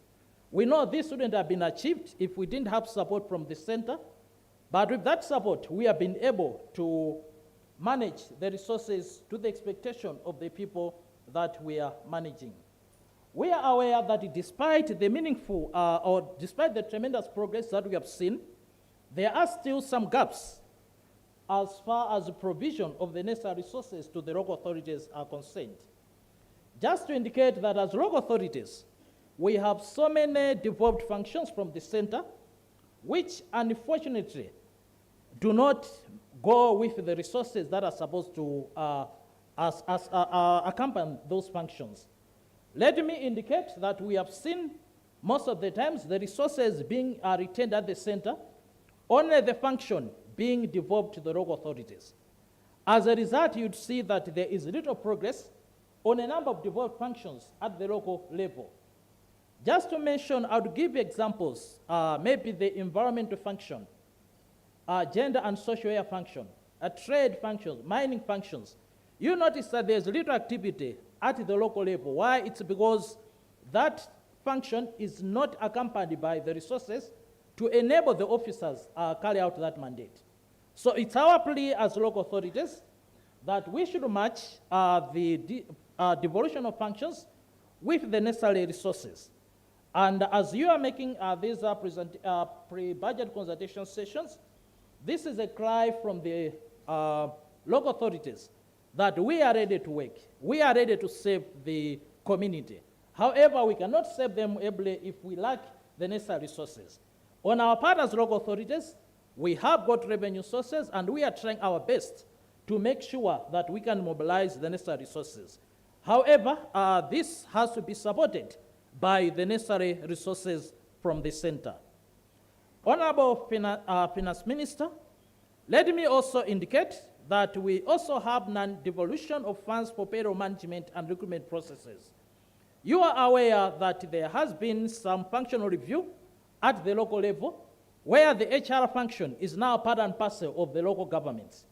We know this wouldn't have been achieved if we didn't have support from the center, but with that support, we have been able to manage the resources to the expectation of the people that we are managing. We are aware that despite the meaningful, or despite the tremendous progress that we have seen, there are still some gaps as far as the provision of the necessary resources to the local authorities are concerned. Just to indicate that as local authorities, we have so many devolved functions from the center, which unfortunately do not go with the resources that are supposed to accompany those functions. Let me indicate that we have seen most of the times the resources being retained at the center, only the function being devolved to the local authorities. As a result, you'd see that there is little progress on a number of devolved functions at the local level. Just to mention, I would give examples, maybe the environmental function, gender and social care function, trade functions, mining functions. You notice that there's little activity at the local level. Why? It's because that function is not accompanied by the resources to enable the officers carry out that mandate. So it's our plea as local authorities that we should match the devolution of functions with the necessary resources. And as you are making these pre-budget consultation sessions, this is a cry from the local authorities that we are ready to work. We are ready to save the community. However, we cannot save them ably if we lack the necessary resources. On our part as local authorities, we have got revenue sources and we are trying our best to make sure that we can mobilize the necessary resources. However, this has to be supported by the necessary resources from the center. Honorable Finance Minister, let me also indicate that we also have non-devolution of funds for payroll management and recruitment processes. You are aware that there has been some functional review at the local level where the HR function is now part and parcel of the local governments.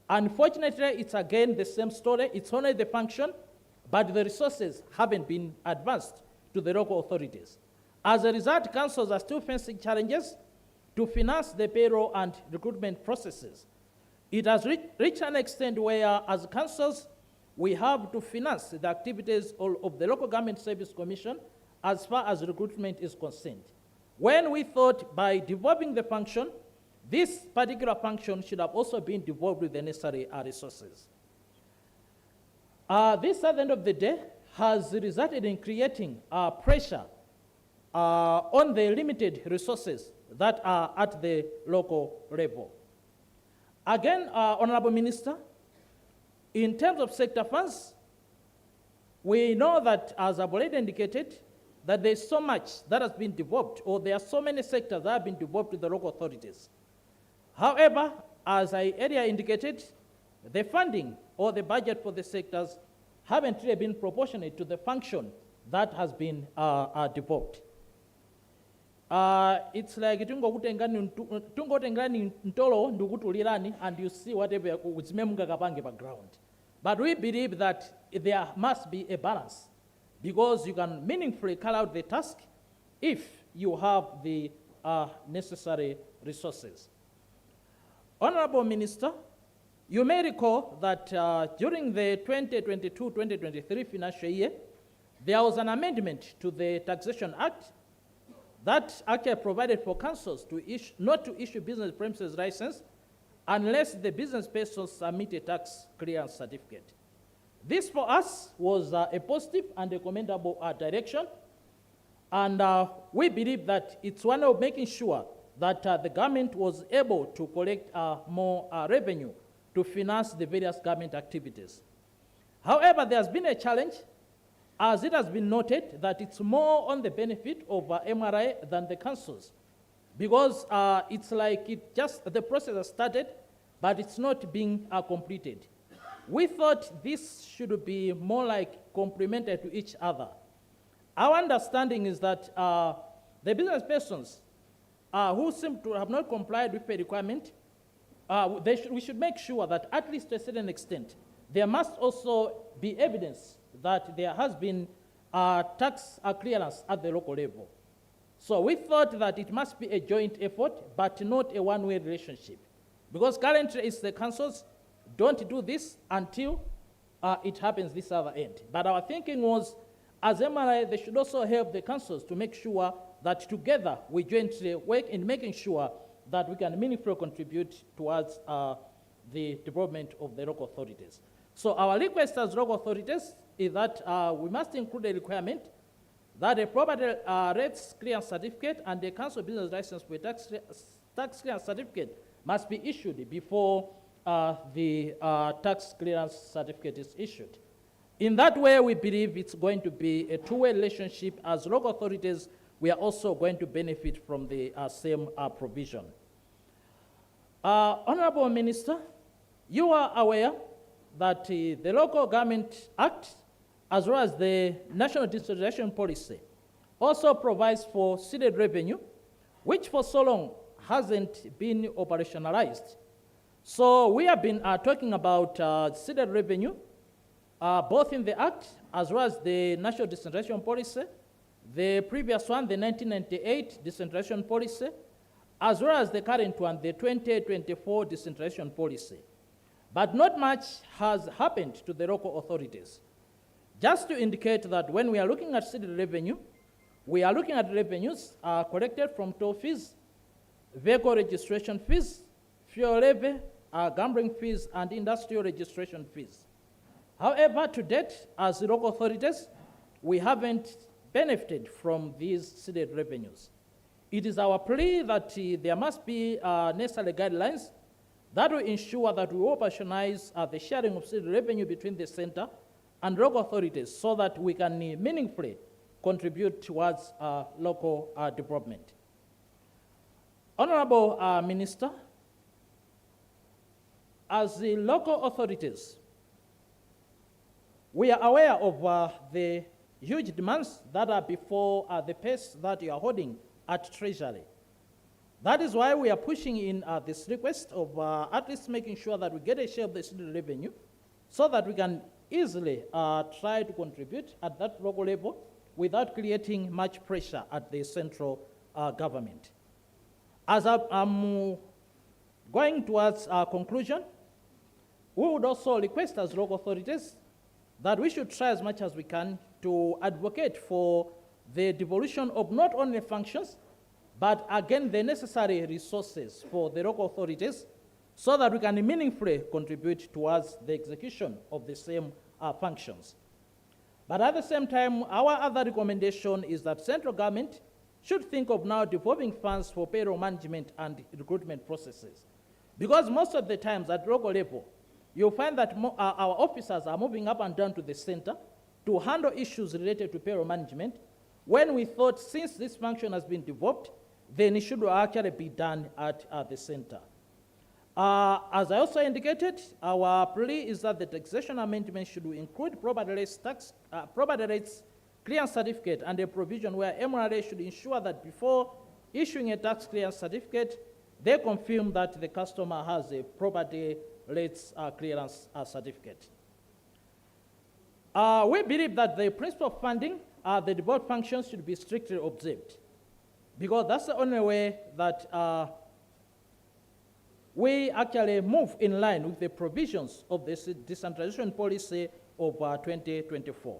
Unfortunately, it's again the same story. It's only the function, but the resources haven't been advanced to the local authorities. As a result, councils are still facing challenges to finance the payroll and recruitment processes. It has reached an extent where, as councils, we have to finance the activities of the Local Government Service Commission as far as recruitment is concerned. When we thought by devolving the function, this particular function should have also been devolved with the necessary resources. This, at the end of the day, has resulted in creating pressure on the limited resources that are at the local level. Again, Honorable Minister, in terms of sector funds, we know that, as I've already indicated, that there's so much that has been devolved, or there are so many sectors that have been devolved to the local authorities. However, as I earlier indicated, the funding or the budget for the sectors haven't really been proportionate to the function that has been devolved. It's like tungotengani ntolo ndukutulirani and you see whatever uzimemunga kapange background. But we believe that there must be a balance because you can meaningfully carry out the task if you have the necessary resources. Honorable Minister, you may recall that during the 2022-2023 financial year, there was an amendment to the Taxation Act that actually provided for councils to not to issue business premises license unless the business person submit a tax clearance certificate. This for us was a positive and a commendable direction, and we believe that it's one of making sure that the government was able to collect more revenue to finance the various government activities. However, there has been a challenge, as it has been noted, that it's more on the benefit of MRI than the councils, because it's like the process has started, but it's not being completed. We thought this should be more like complementary to each other. Our understanding is that the business persons who seem to have not complied with the requirement, we should make sure that at least to a certain extent, there must also be evidence that there has been tax clearance at the local level. So we thought that it must be a joint effort, but not a one-way relationship. Because currently it's the councils don't do this until it happens this other end. But our thinking was, as MRI, they should also help the councils to make sure that together we jointly work in making sure that we can meaningfully contribute towards the development of the local authorities. So our request as local authorities is that we must include a requirement that a property rates clearance certificate and a council business license with tax clearance certificate must be issued before the tax clearance certificate is issued. In that way, we believe it's going to be a two-way relationship. As local authorities, we are also going to benefit from the same provision. Honorable Minister, you are aware that the Local Government Act as well as the National Decentralization Policy, also provides for seeded revenue, which for so long hasn't been operationalized. So we have been talking about seeded revenue, both in the Act as well as the National Decentralization Policy, the previous one, the 1998 Decentralization Policy, as well as the current one, the 2024 Decentralization Policy. But not much has happened to the local authorities. Just to indicate that when we are looking at seeded revenue, we are looking at revenues collected from toll fees, vehicle registration fees, fuel levy, gambling fees, and industrial registration fees. However, to date, as local authorities, we haven't benefited from these seeded revenues. It is our plea that there must be necessary guidelines that will ensure that we operationalize the sharing of seeded revenue between the center and local authorities so that we can meaningfully contribute towards local development. Honorable Minister, as the local authorities, we are aware of the huge demands that are before the pace that you are holding at Treasury. That is why we are pushing in this request of at least making sure that we get a share of the city revenue so that we can easily try to contribute at that local level without creating much pressure at the central government. As I'm going towards conclusion, we would also request as local authorities that we should try as much as we can to advocate for the devolution of not only functions, but again the necessary resources for the local authorities so that we can meaningfully contribute towards the execution of the same functions. But at the same time, our other recommendation is that central government should think of now devolving funds for payroll management and recruitment processes. Because most of the times at local level, you'll find that our officers are moving up and down to the center to handle issues related to payroll management, when we thought since this function has been devolved, then it should actually be done at the center. As I also indicated, our plea is that the taxation amendment should include property rates clearance certificate and a provision where MRA should ensure that before issuing a tax clearance certificate, they confirm that the customer has a property rates clearance certificate. We believe that the principle of funding the devolved functions should be strictly observed, because that's the only way that we actually move in line with the provisions of the decentralization policy of 2024.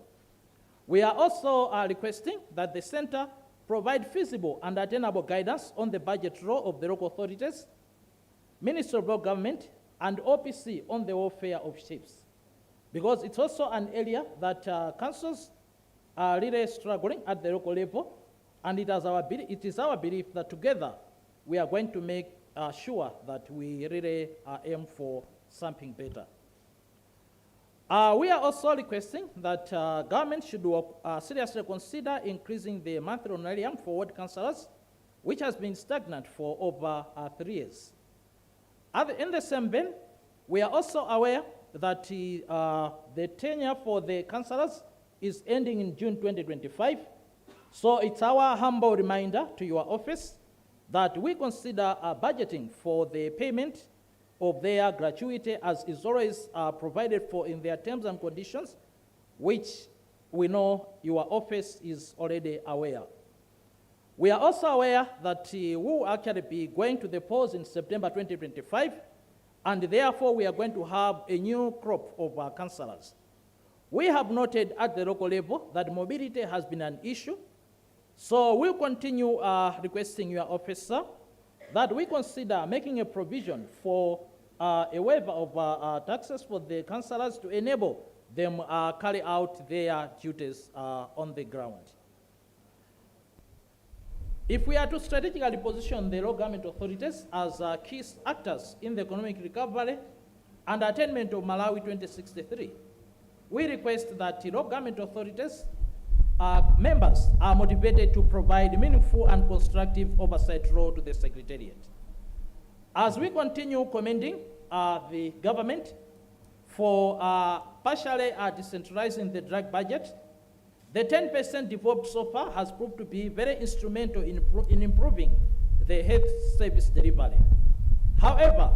We are also requesting that the center provide feasible and attainable guidance on the budget role of the local authorities, Ministry of Local Government, and OPC on the welfare of chiefs, because it's also an area that councils are really struggling at the local level, and it is our belief that together we are going to make sure that we really aim for something better. We are also requesting that government should seriously consider increasing the monthly honorarium for ward councillors, which has been stagnant for over 3 years. In the same vein, we are also aware that the tenure for the councillors is ending in June 2025. So it's our humble reminder to your office that we consider budgeting for the payment of their gratuity as is always provided for in their terms and conditions, which we know your office is already aware. We are also aware that we will actually be going to the polls in September 2025, and therefore we are going to have a new crop of councillors. We have noted at the local level that mobility has been an issue, so we'll continue requesting your officer that we consider making a provision for a waiver of taxes for the councillors to enable them carry out their duties on the ground. If we are to strategically position the local government authorities as key actors in the economic recovery and attainment of Malawi 2063, we request that the local government authorities members are motivated to provide meaningful and constructive oversight role to the Secretariat. As we continue commending the government for partially decentralizing the drug budget. The 10% developed so far has proved to be very instrumental in improving the health service delivery. However,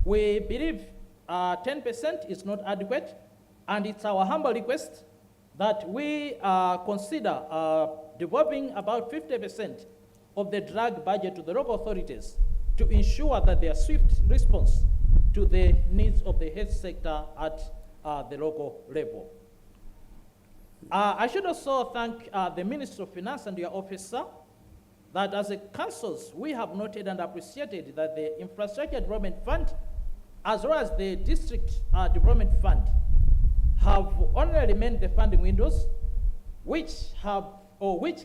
we believe 10% is not adequate, and it's our humble request that we consider developing about 50% of the drug budget to the local authorities to ensure that there are swift response to the needs of the health sector at the local level. I should also thank the Minister of Finance and your officer that as a councils, we have noted and appreciated that the Infrastructure Development Fund as well as the District Development Fund have only remained the funding windows which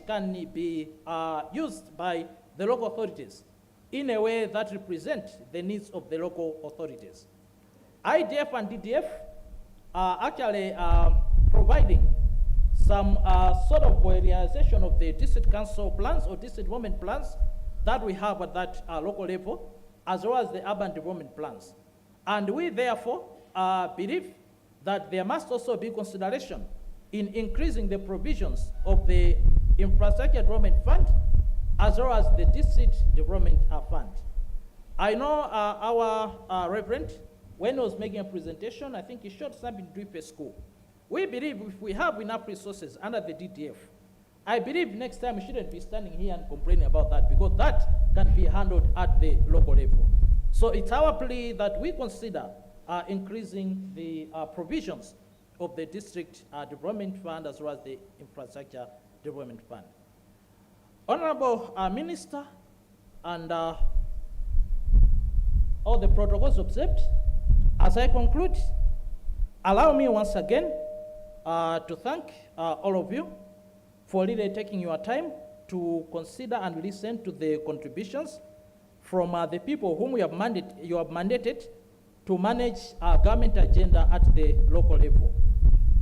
can be used by the local authorities in a way that represent the needs of the local authorities. IDF and DDF are actually providing some sort of realization of the district council plans or district development plans that we have at that local level, as well as the urban development plans. And we therefore believe that there must also be consideration in increasing the provisions of the Infrastructure Development Fund as well as the District Development Fund. I know our Reverend, when he was making a presentation, I think he showed something to do with a school. We believe if we have enough resources under the DDF, I believe next time we shouldn't be standing here and complaining about that, because that can be handled at the local level. So it's our plea that we consider increasing the provisions of the District Development Fund as well as the Infrastructure Development Fund. Honorable Minister, and all the protocols observed, as I conclude, allow me once again to thank all of you for really taking your time to consider and listen to the contributions from the people whom you have mandated to manage our government agenda at the local level.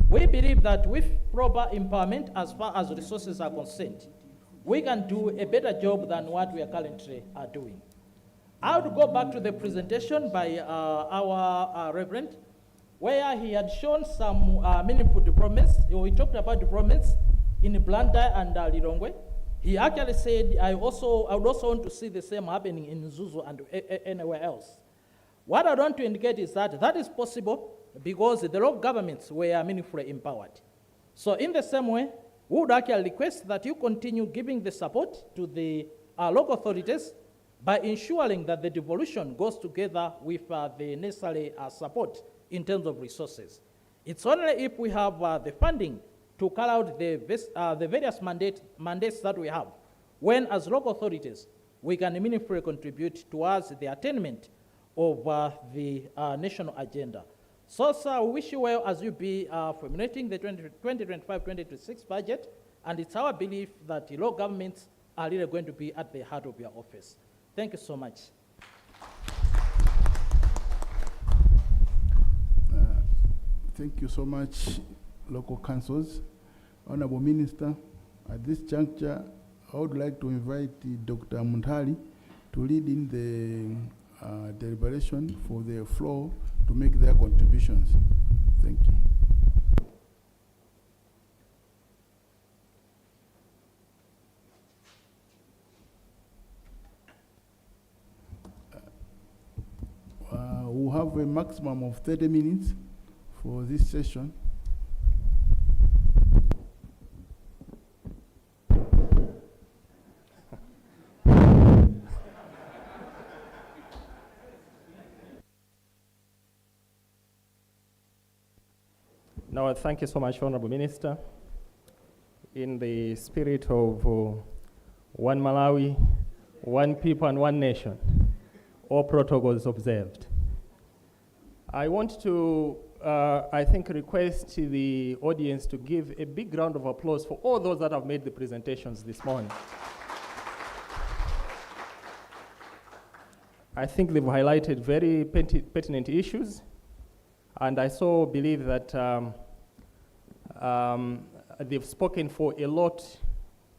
We believe that with proper empowerment as far as resources are concerned, we can do a better job than what we are currently doing. I would go back to the presentation by our Reverend, where he had shown some meaningful developments. We talked about developments in Blantyre and Lilongwe. He actually said, I would also want to see the same happening in Zuzu and anywhere else. What I want to indicate is that that is possible because the local governments were meaningfully empowered. So in the same way, we would actually request that you continue giving the support to the local authorities by ensuring that the devolution goes together with the necessary support in terms of resources. It's only if we have the funding to carry out the various mandates that we have, when as local authorities, we can meaningfully contribute towards the attainment of the national agenda. So, sir, we wish you well as you be formulating the 2025-2026 budget, and it's our belief that the local governments are really going to be at the heart of your office. Thank you so much. Thank you so much, local councils. Honorable Minister, at this juncture, I would like to invite Dr. Muntali to lead in the deliberation for the floor to make their contributions. Thank you. We'll have a maximum of 30 minutes for this session. No, thank you so much, Honorable Minister. In the spirit of one Malawi, one people and one nation, all protocols observed. I want to, I think, request the audience to give a big round of applause for all those that have made the presentations this morning. I think they've highlighted very pertinent issues, and I so believe that they've spoken for a lot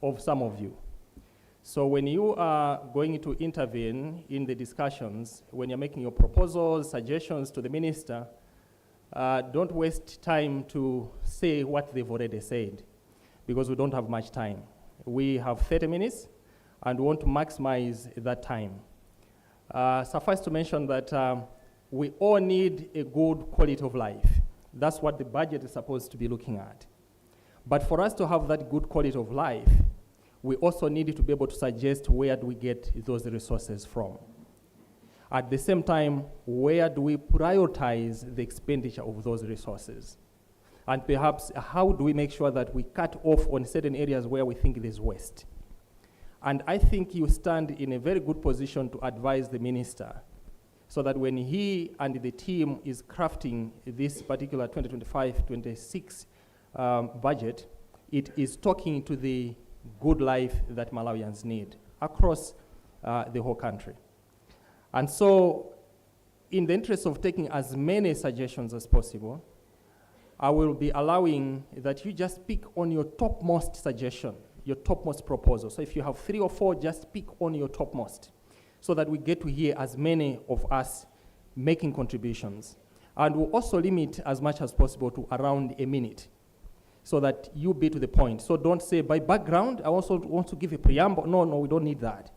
of some of you. So when you are going to intervene in the discussions, when you're making your proposals, suggestions to the minister, don't waste time to say what they've already said, because we don't have much time. We have 30 minutes, and we want to maximize that time. Suffice to mention that we all need a good quality of life. That's what the budget is supposed to be looking at. But for us to have that good quality of life, we also need to be able to suggest where do we get those resources from. At the same time, where do we prioritize the expenditure of those resources? And perhaps how do we make sure that we cut off on certain areas where we think there's waste? And I think you stand in a very good position to advise the minister so that when he and the team is crafting this particular 2025-26 budget, it is talking to the good life that Malawians need across the whole country. And so, in the interest of taking as many suggestions as possible, I will be allowing that you just pick on your topmost suggestion, your topmost proposal. So if you have 3 or 4, just pick on your topmost, so that we get to hear as many of us making contributions. And we'll also limit as much as possible to around a minute, so that you be to the point. So don't say, by background, I also want to give a preamble. No, we don't need that.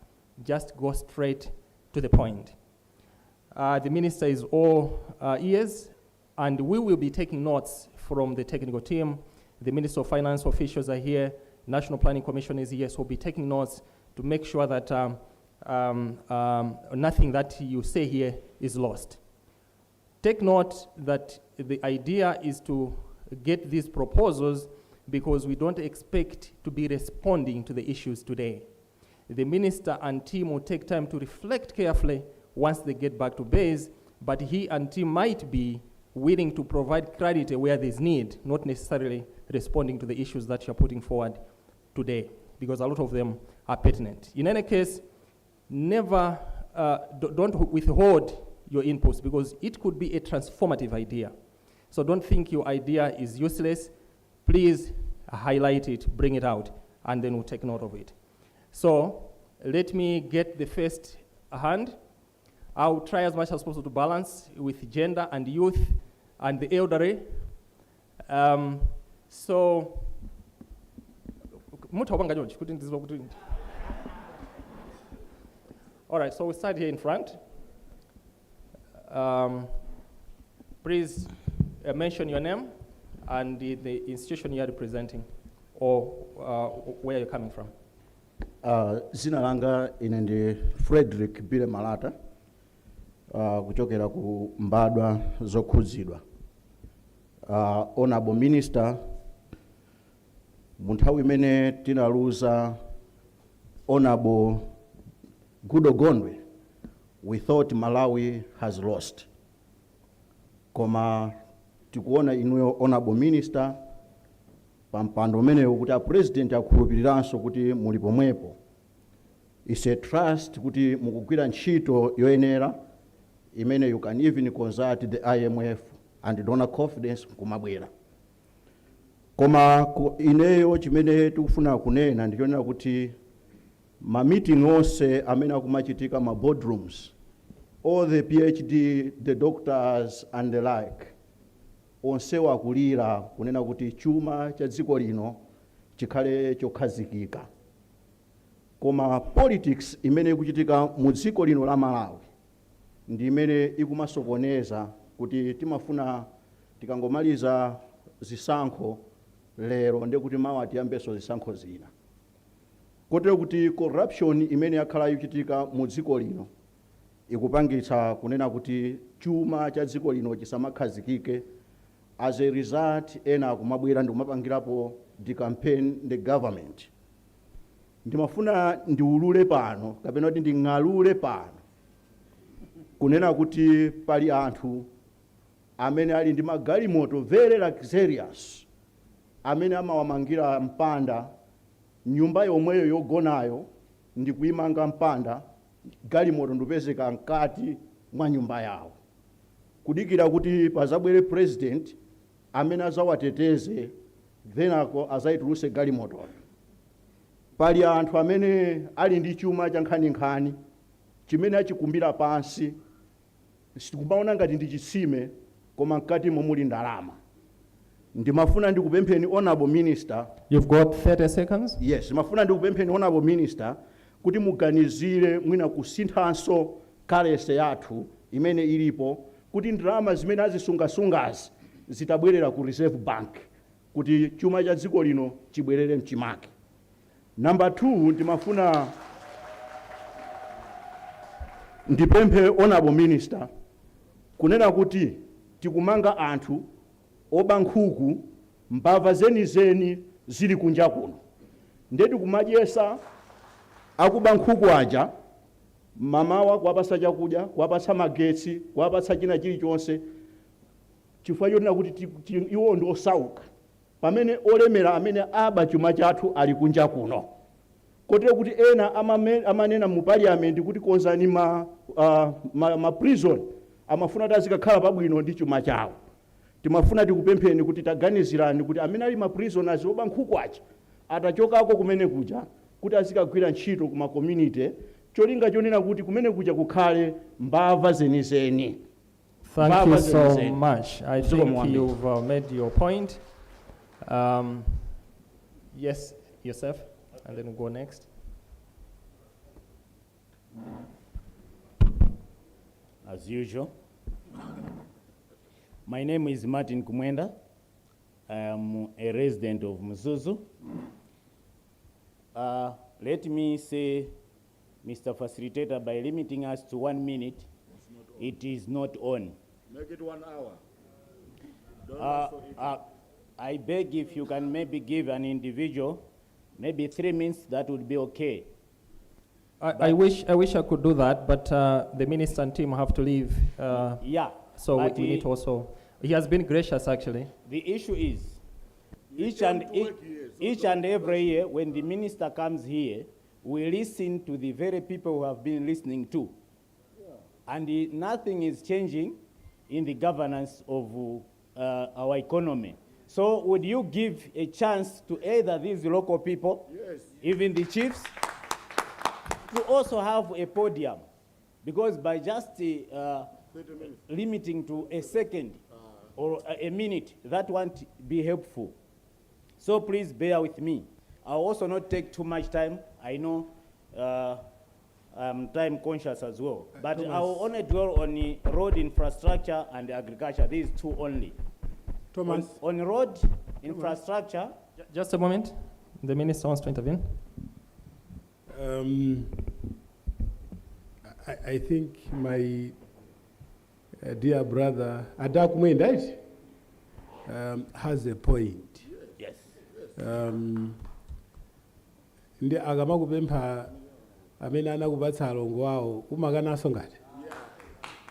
Just go straight to the point. The minister is all ears, and we will be taking notes from the technical team. The Minister of Finance officials are here. National Planning Commission is here, so we'll be taking notes to make sure that nothing that you say here is lost. Take note that the idea is to get these proposals because we don't expect to be responding to the issues today. The minister and team will take time to reflect carefully once they get back to base, but he and team might be willing to provide clarity where there's need, not necessarily responding to the issues that you're putting forward today, because a lot of them are pertinent. In any case, never, don't withhold your inputs, because it could be a transformative idea. So don't think your idea is useless. Please highlight it, bring it out, and then we'll take note of it. So let me get the first hand. I'll try as much as possible to balance with gender and youth and the elderly. So, all right, so we start here in front. Please mention your name and the institution you are representing, or where you're coming from. Zina langa ine ndi Frederick Bile Malata, kuchokera ku mbadwa zokhuzidwa. Honorable Minister, munthawi imene tinaluza Honorable Gudo Gondwe, we thought Malawi has lost. Koma tikuona inuyo Honorable Minister, pampando umenewo kuti a president akhulupiriranso kuti muli pomwepo. It's a trust kuti mukugwira ntchito yoyenera imene you can even consult the IMF and donor confidence kumabwera. Koma ineyo chimene tikufuna kunena ndichonera kuti ma meeting onse amene akumachitika ma boardrooms, all the PhD, the doctors and the like, onse wakulira kunena kuti chuma cha dziko lino chikhale chokhazikika. Koma politics imene ikuchitika mu dziko lino la Malawi ndi imene ikumasokoneza kuti timafuna tikangomaliza zisankho lero ndi kuti mawa tiyambeso zisankho zina. Kotero kuti corruption imene yakhala ikuchitika mu dziko lino ikupangitsa kunena kuti chuma cha dziko lino chisamakhazikike. As a result, ena kumabwera ndi kumapangirapo the campaign the government. Ndimafuna ndiulule pano kapena kuti nding'alule pano kunena kuti pali anthu amene ali ndi magalimoto very luxurious amene amawamangira mpanda nyumba yomweyo yogonayo ndi kuyimanga mpanda galimoto ndipezeka mkati mwa nyumba yawo kudikira kuti pazabwere president amene azawateteze then azayituluse galimoto. Pali anthu amene ali ndi chuma cha nkhani chimene achikumbira pansi sikumaona ngati ndi chitsime koma mkatimo muli ndalama. Ndimafuna ndikupempheni honorable minister. You've got 30 seconds. Yes, mafuna ndikupempheni honorable minister kuti muganizire mwina kusinthanso currency yathu imene ilipo kuti ndalama zimene azisungasungazi zitabwerera ku reserve bank kuti chuma cha dziko lino chibwerere mchimake. Number 2, ndimafuna ndipemphe honorable minister kunena kuti tikumanga anthu oba nkhuku mbava zenizeni zili kunja kuno. Ndeti kumadyesa akuba nkhuku aja mamawa kuwapasa chakudya, kuwapasa magetsi, kuwapasa china chilichonse chifukwa chonena kuti iwo ndi osauka pamene olemera amene aba chuma chathu ali kunja kuno. Kotero kuti ena amanena mu parliament kuti konzani ma prison amafuna kuti azikakhala pabwino ndi chuma chawo. Timafuna tikupempheni kuti taganizirani kuti amene ali ma prisoners oba nkhuku aja atachokako kumene kuja kuti azikagwira ntchito kuma community cholinga chonena kuti kumene kuja kukhale mbava zenizeni. Thank you so much. I think you've made your point. Yes, yourself, and then we'll go next. As usual. My name is Martin Kumwenda. I am a resident of Mzuzu. Let me say, Mr. Facilitator, by limiting us to 1 minute, it is not on. Make it 1 hour. I beg if you can maybe give an individual maybe 3 minutes, that would be okay. I wish I could do that, but the minister and team have to leave. Yeah. So we need to also. He has been gracious, actually. The issue is, each and every year, when the minister comes here, we listen to the very people who have been listening to. Yeah. And nothing is changing in the governance of our economy. So would you give a chance to either these local people, yes, even the chiefs, to also have a podium? Because by just limiting to a second or a minute, that won't be helpful. So please bear with me. I'll also not take too much time. I know I'm time conscious as well. But I will only dwell on the road infrastructure and agriculture. These two only. Thomas. On road infrastructure. Just a moment. The minister wants to intervene. I think my dear brother Adak Mwendait has a point. Yes. Ndi agama kupempha amene anakubatsa alongo awo umakanaso ngati.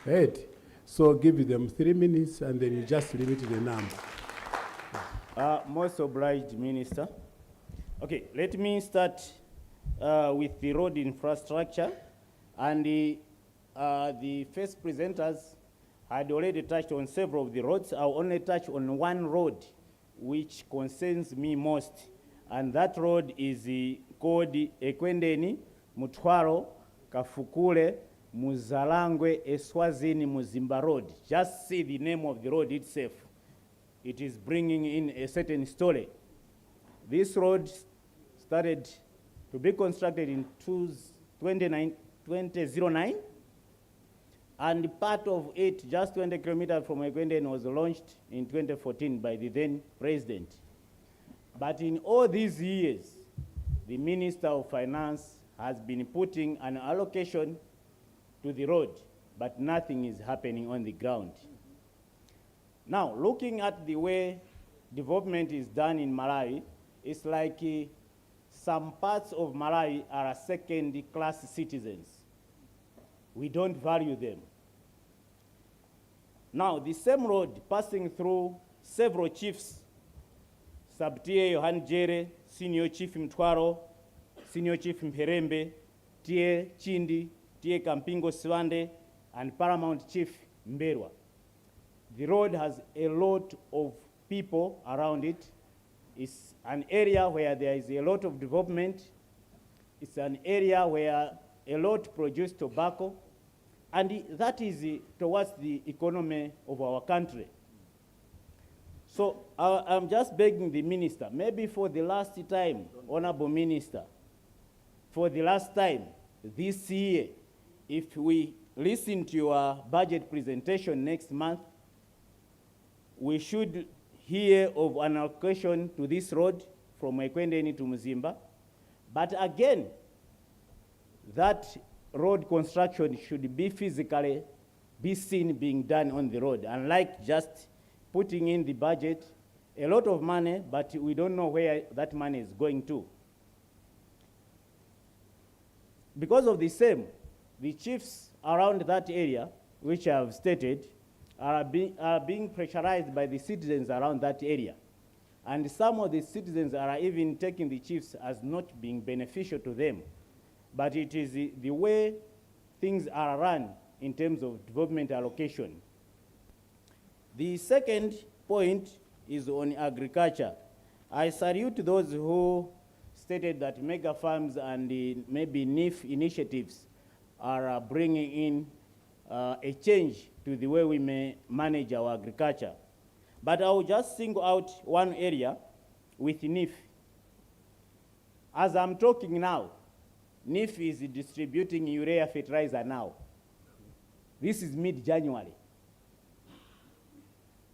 Right. So give them 3 minutes and then you just limit the number. Most obliged, Minister. Okay, let me start with the road infrastructure. And the first presenters had already touched on several of the roads. I'll only touch on one road which concerns me most. And that road is called Ekwendeni, Mutwaro, Kafukule, Muzalangwe, Eswazini, Muzimba Road. Just see the name of the road itself. It is bringing in a certain story. This road started to be constructed in 2009, and part of it, just 20 kilometers from Ekwendeni, was launched in 2014 by the then president. But in all these years, the Minister of Finance has been putting an allocation to the road, but nothing is happening on the ground. Now, looking at the way development is done in Malawi, it's like some parts of Malawi are second-class citizens. We don't value them. Now, the same road passing through several chiefs, Sub-Tie Yohan Jere, Senior Chief Mtwaro, Senior Chief Mperembe, Tie Chindi, Tie Kampingo Swande, and Paramount Chief Mberwa. The road has a lot of people around it. It's an area where there is a lot of development. It's an area where a lot produce tobacco, and that is towards the economy of our country. So I'm just begging the minister, maybe for the last time, Honorable Minister, for the last time this year, if we listen to your budget presentation next month, we should hear of an allocation to this road from Ekwendeni to Muzimba. But again, that road construction should be physically be seen being done on the road, unlike just putting in the budget a lot of money, but we don't know where that money is going to. Because of the same, the chiefs around that area, which I have stated, are being pressurized by the citizens around that area. And some of the citizens are even taking the chiefs as not being beneficial to them. But it is the way things are run in terms of development allocation. The second point is on agriculture. I salute those who stated that mega farms and maybe NIF initiatives are bringing in a change to the way we may manage our agriculture. But I will just single out one area with NIF. As I'm talking now, NIF is distributing urea fertilizer now. This is mid-January.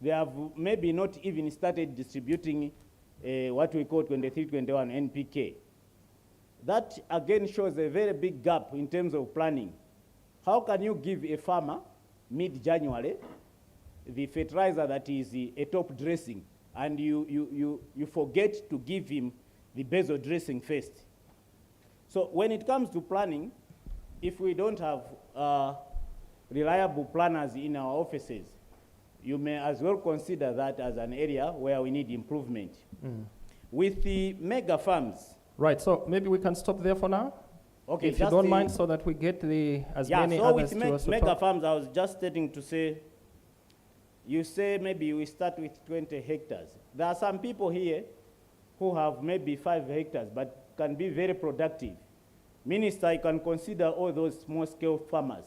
They have maybe not even started distributing what we call 23-21 NPK. That again shows a very big gap in terms of planning. How can you give a farmer mid-January the fertilizer that is a top dressing, and you forget to give him the basal dressing first? So when it comes to planning, if we don't have reliable planners in our offices, you may as well consider that as an area where we need improvement. With the mega farms. Right, so maybe we can stop there for now? Okay, if you don't mind, so that we get as many others to us. So with mega farms, I was just starting to say, you say maybe we start with 20 hectares. There are some people here who have maybe 5 hectares, but can be very productive. Minister, you can consider all those small-scale farmers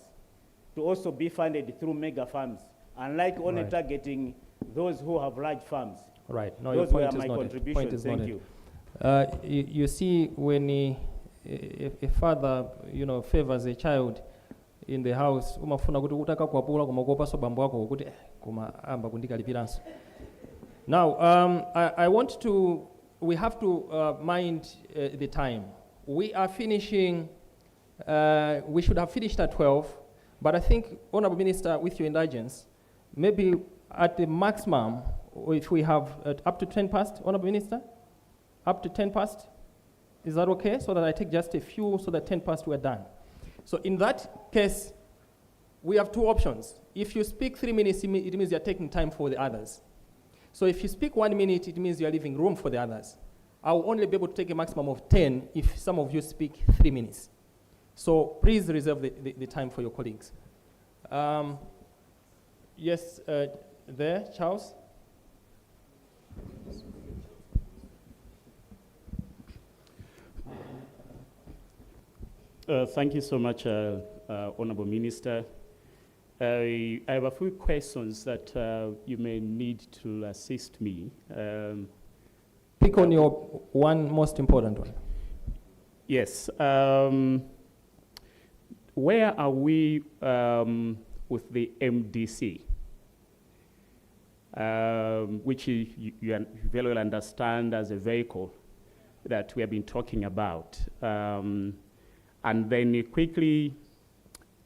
to also be funded through mega farms, unlike only targeting those who have large farms. Right. No, those your were point my is noted. contributions. Thank you. You see, when a father, favors a child in the house, umafuna kuti utaka kwapula kumakopa so bambo wako kuti kuma amba kundikalipiranso. Now, we have to mind the time. We are finishing, we should have finished at 12, but I think, Honorable Minister, with your indulgence, maybe at the maximum, if we have up to 10 past, Honorable Minister, up to 10 past, is that okay? So that I take just a few, so that 10 past we're done. So in that case, we have two options. If you speak 3 minutes, it means you're taking time for the others. So if you speak 1 minute, it means you're leaving room for the others. I will only be able to take a maximum of 10 if some of you speak 3 minutes. So please reserve the time for your colleagues. Yes, there, Charles. Thank you so much, Honorable Minister. I have a few questions that you may need to assist me. Pick on your one most important one. Yes. Where are we with the MDC? Which you very well understand as a vehicle that we have been talking about. And then quickly,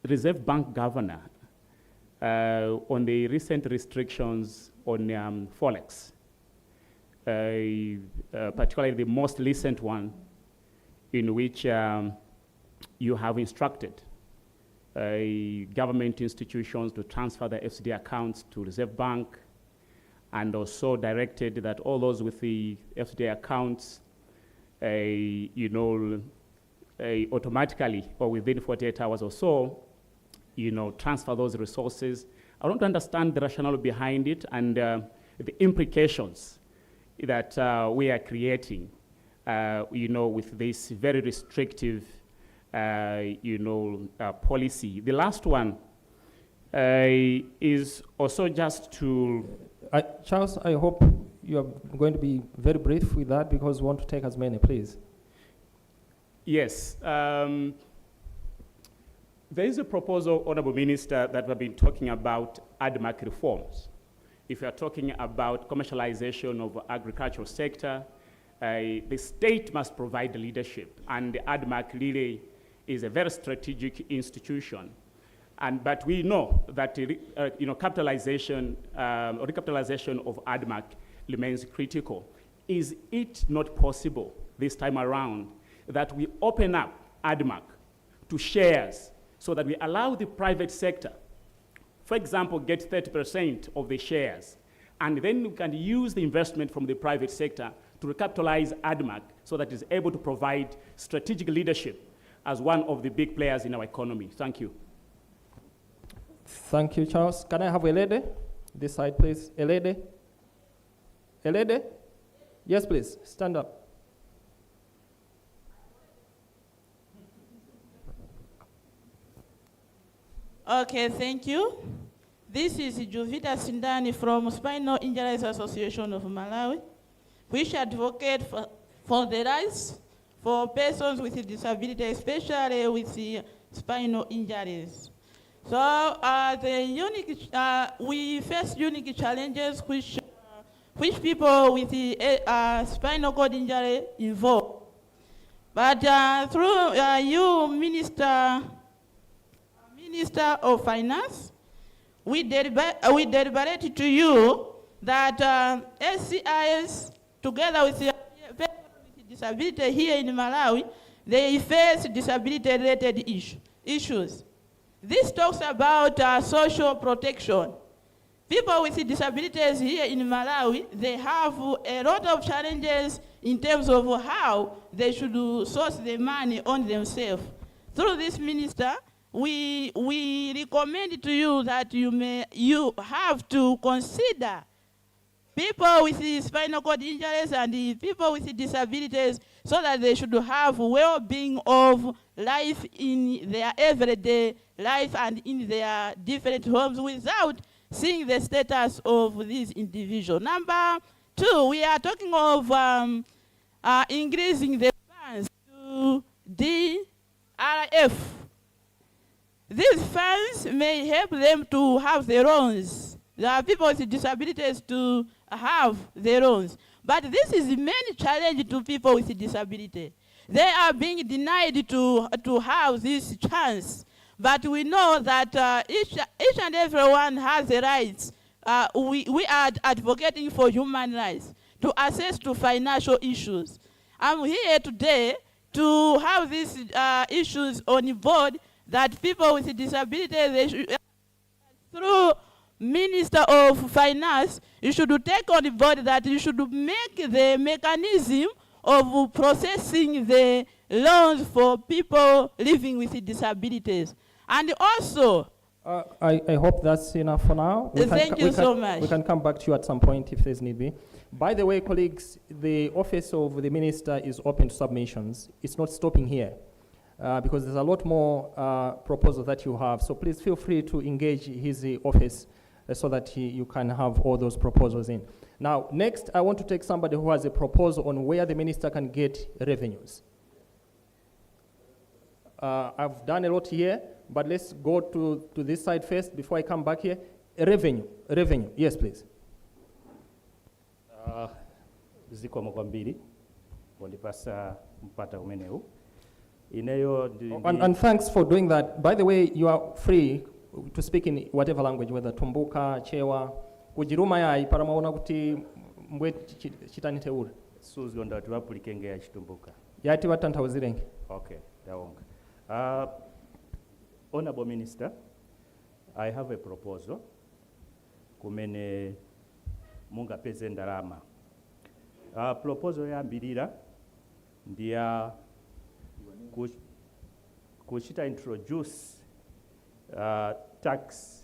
Reserve Bank Governor, on the recent restrictions on Forex, particularly the most recent one, in which you have instructed government institutions to transfer the FCD accounts to Reserve Bank, and also directed that all those with the FCD accounts, automatically or within 48 hours or so, transfer those resources. I want to understand the rationale behind it and the implications that we are creating, with this very restrictive, policy. The last one, is also just to... Charles, I hope you are going to be very brief with that because we want to take as many, please. Yes. There is a proposal, Honorable Minister, that we've been talking about ADMAC reforms. If you are talking about commercialization of agricultural sector, the state must provide the leadership, and the ADMAC really is a very strategic institution. But we know that capitalization or recapitalization of ADMAC remains critical. Is it not possible this time around that we open up ADMAC to shares so that we allow the private sector, for example, get 30% of the shares, and then we can use the investment from the private sector to recapitalize ADMAC so that it is able to provide strategic leadership as one of the big players in our economy? Thank you. Thank you, Charles. Can I have a lady? This side, please. A lady? A lady? Yes, please. Stand up. Okay, thank you. This is Jovita Sindani from Spinal Injuries Association of Malawi, which advocate for the rights for persons with disabilities, especially with the spinal injuries. So we face unique challenges which people with the spinal cord injury involve. But through you, Minister of Finance, we deliberate to you that SCIs, together with the people with disability here in Malawi, they face disability-related issues. This talks about social protection. People with disabilities here in Malawi, they have a lot of challenges in terms of how they should source the money on themselves. Through this, Minister, we recommend to you that you have to consider people with spinal cord injuries and the people with disabilities so that they should have well-being of life in their everyday life and in their different homes without seeing the status of these individuals. Number two, we are talking of increasing the funds to DRF. These funds may help them to have their loans. There are people with disabilities to have their loans. But this is the main challenge to people with disability. They are being denied to have this chance. But we know that each and everyone has the rights. We are advocating for human rights, to access to financial issues. I'm here today to have these issues on board, that people with disabilities, they should, through Minister of Finance, you should take on board that you should make the mechanism of processing the loans for people living with disabilities. And also, I hope that's enough for now. Thank you so much. We can come back to you at some point if there's need be. By the way, colleagues, the office of the minister is open to submissions. It's not stopping here because there's a lot more proposals that you have. So please feel free to engage his office so that you can have all those proposals in. Now, next, I want to take somebody who has a proposal on where the minister can get revenues. I've done a lot here, but let's go to this side first before I come back here. Revenue. Yes, please. Zikomo kwambiri kundipasa mpata umeneu. Ineyo and thanks for doing that. By the way, you are free to speak in whatever language, whether Tumbuka, Chewa, kujiruma ya iparamaona kuti mbwe chitanite ule. Suzo ndo tuwapulike ya chitumbuka. Yati watantawuzirenge. Okay, daonga. Honorable Minister, I have a proposal. Kumene munga peze ndalama. Proposal ya mbirira ndia kushita introduce tax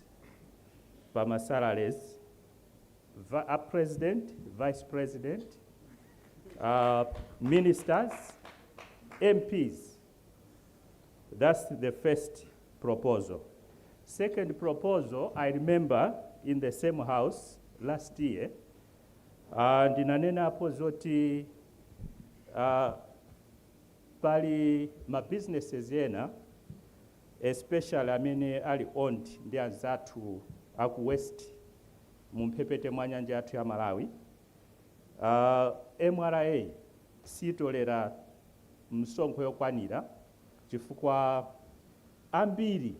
pama salaries, president, vice president, ministers, MPs. That's the first proposal. Second proposal, I remember in the same house last year, ndinanena apo zoti pali ma businesses yena, especially amene ali owned ndi anzathu aku West mumphepete mwa nyanja yathu ya Malawi. MRA sitolera msonkho yokwanira chifukwa ambiri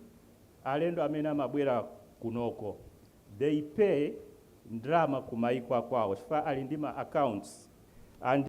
alendo amene amabwera kunoko they pay ndrama kumaiko akwawo chifukwa ali ndi ma accounts and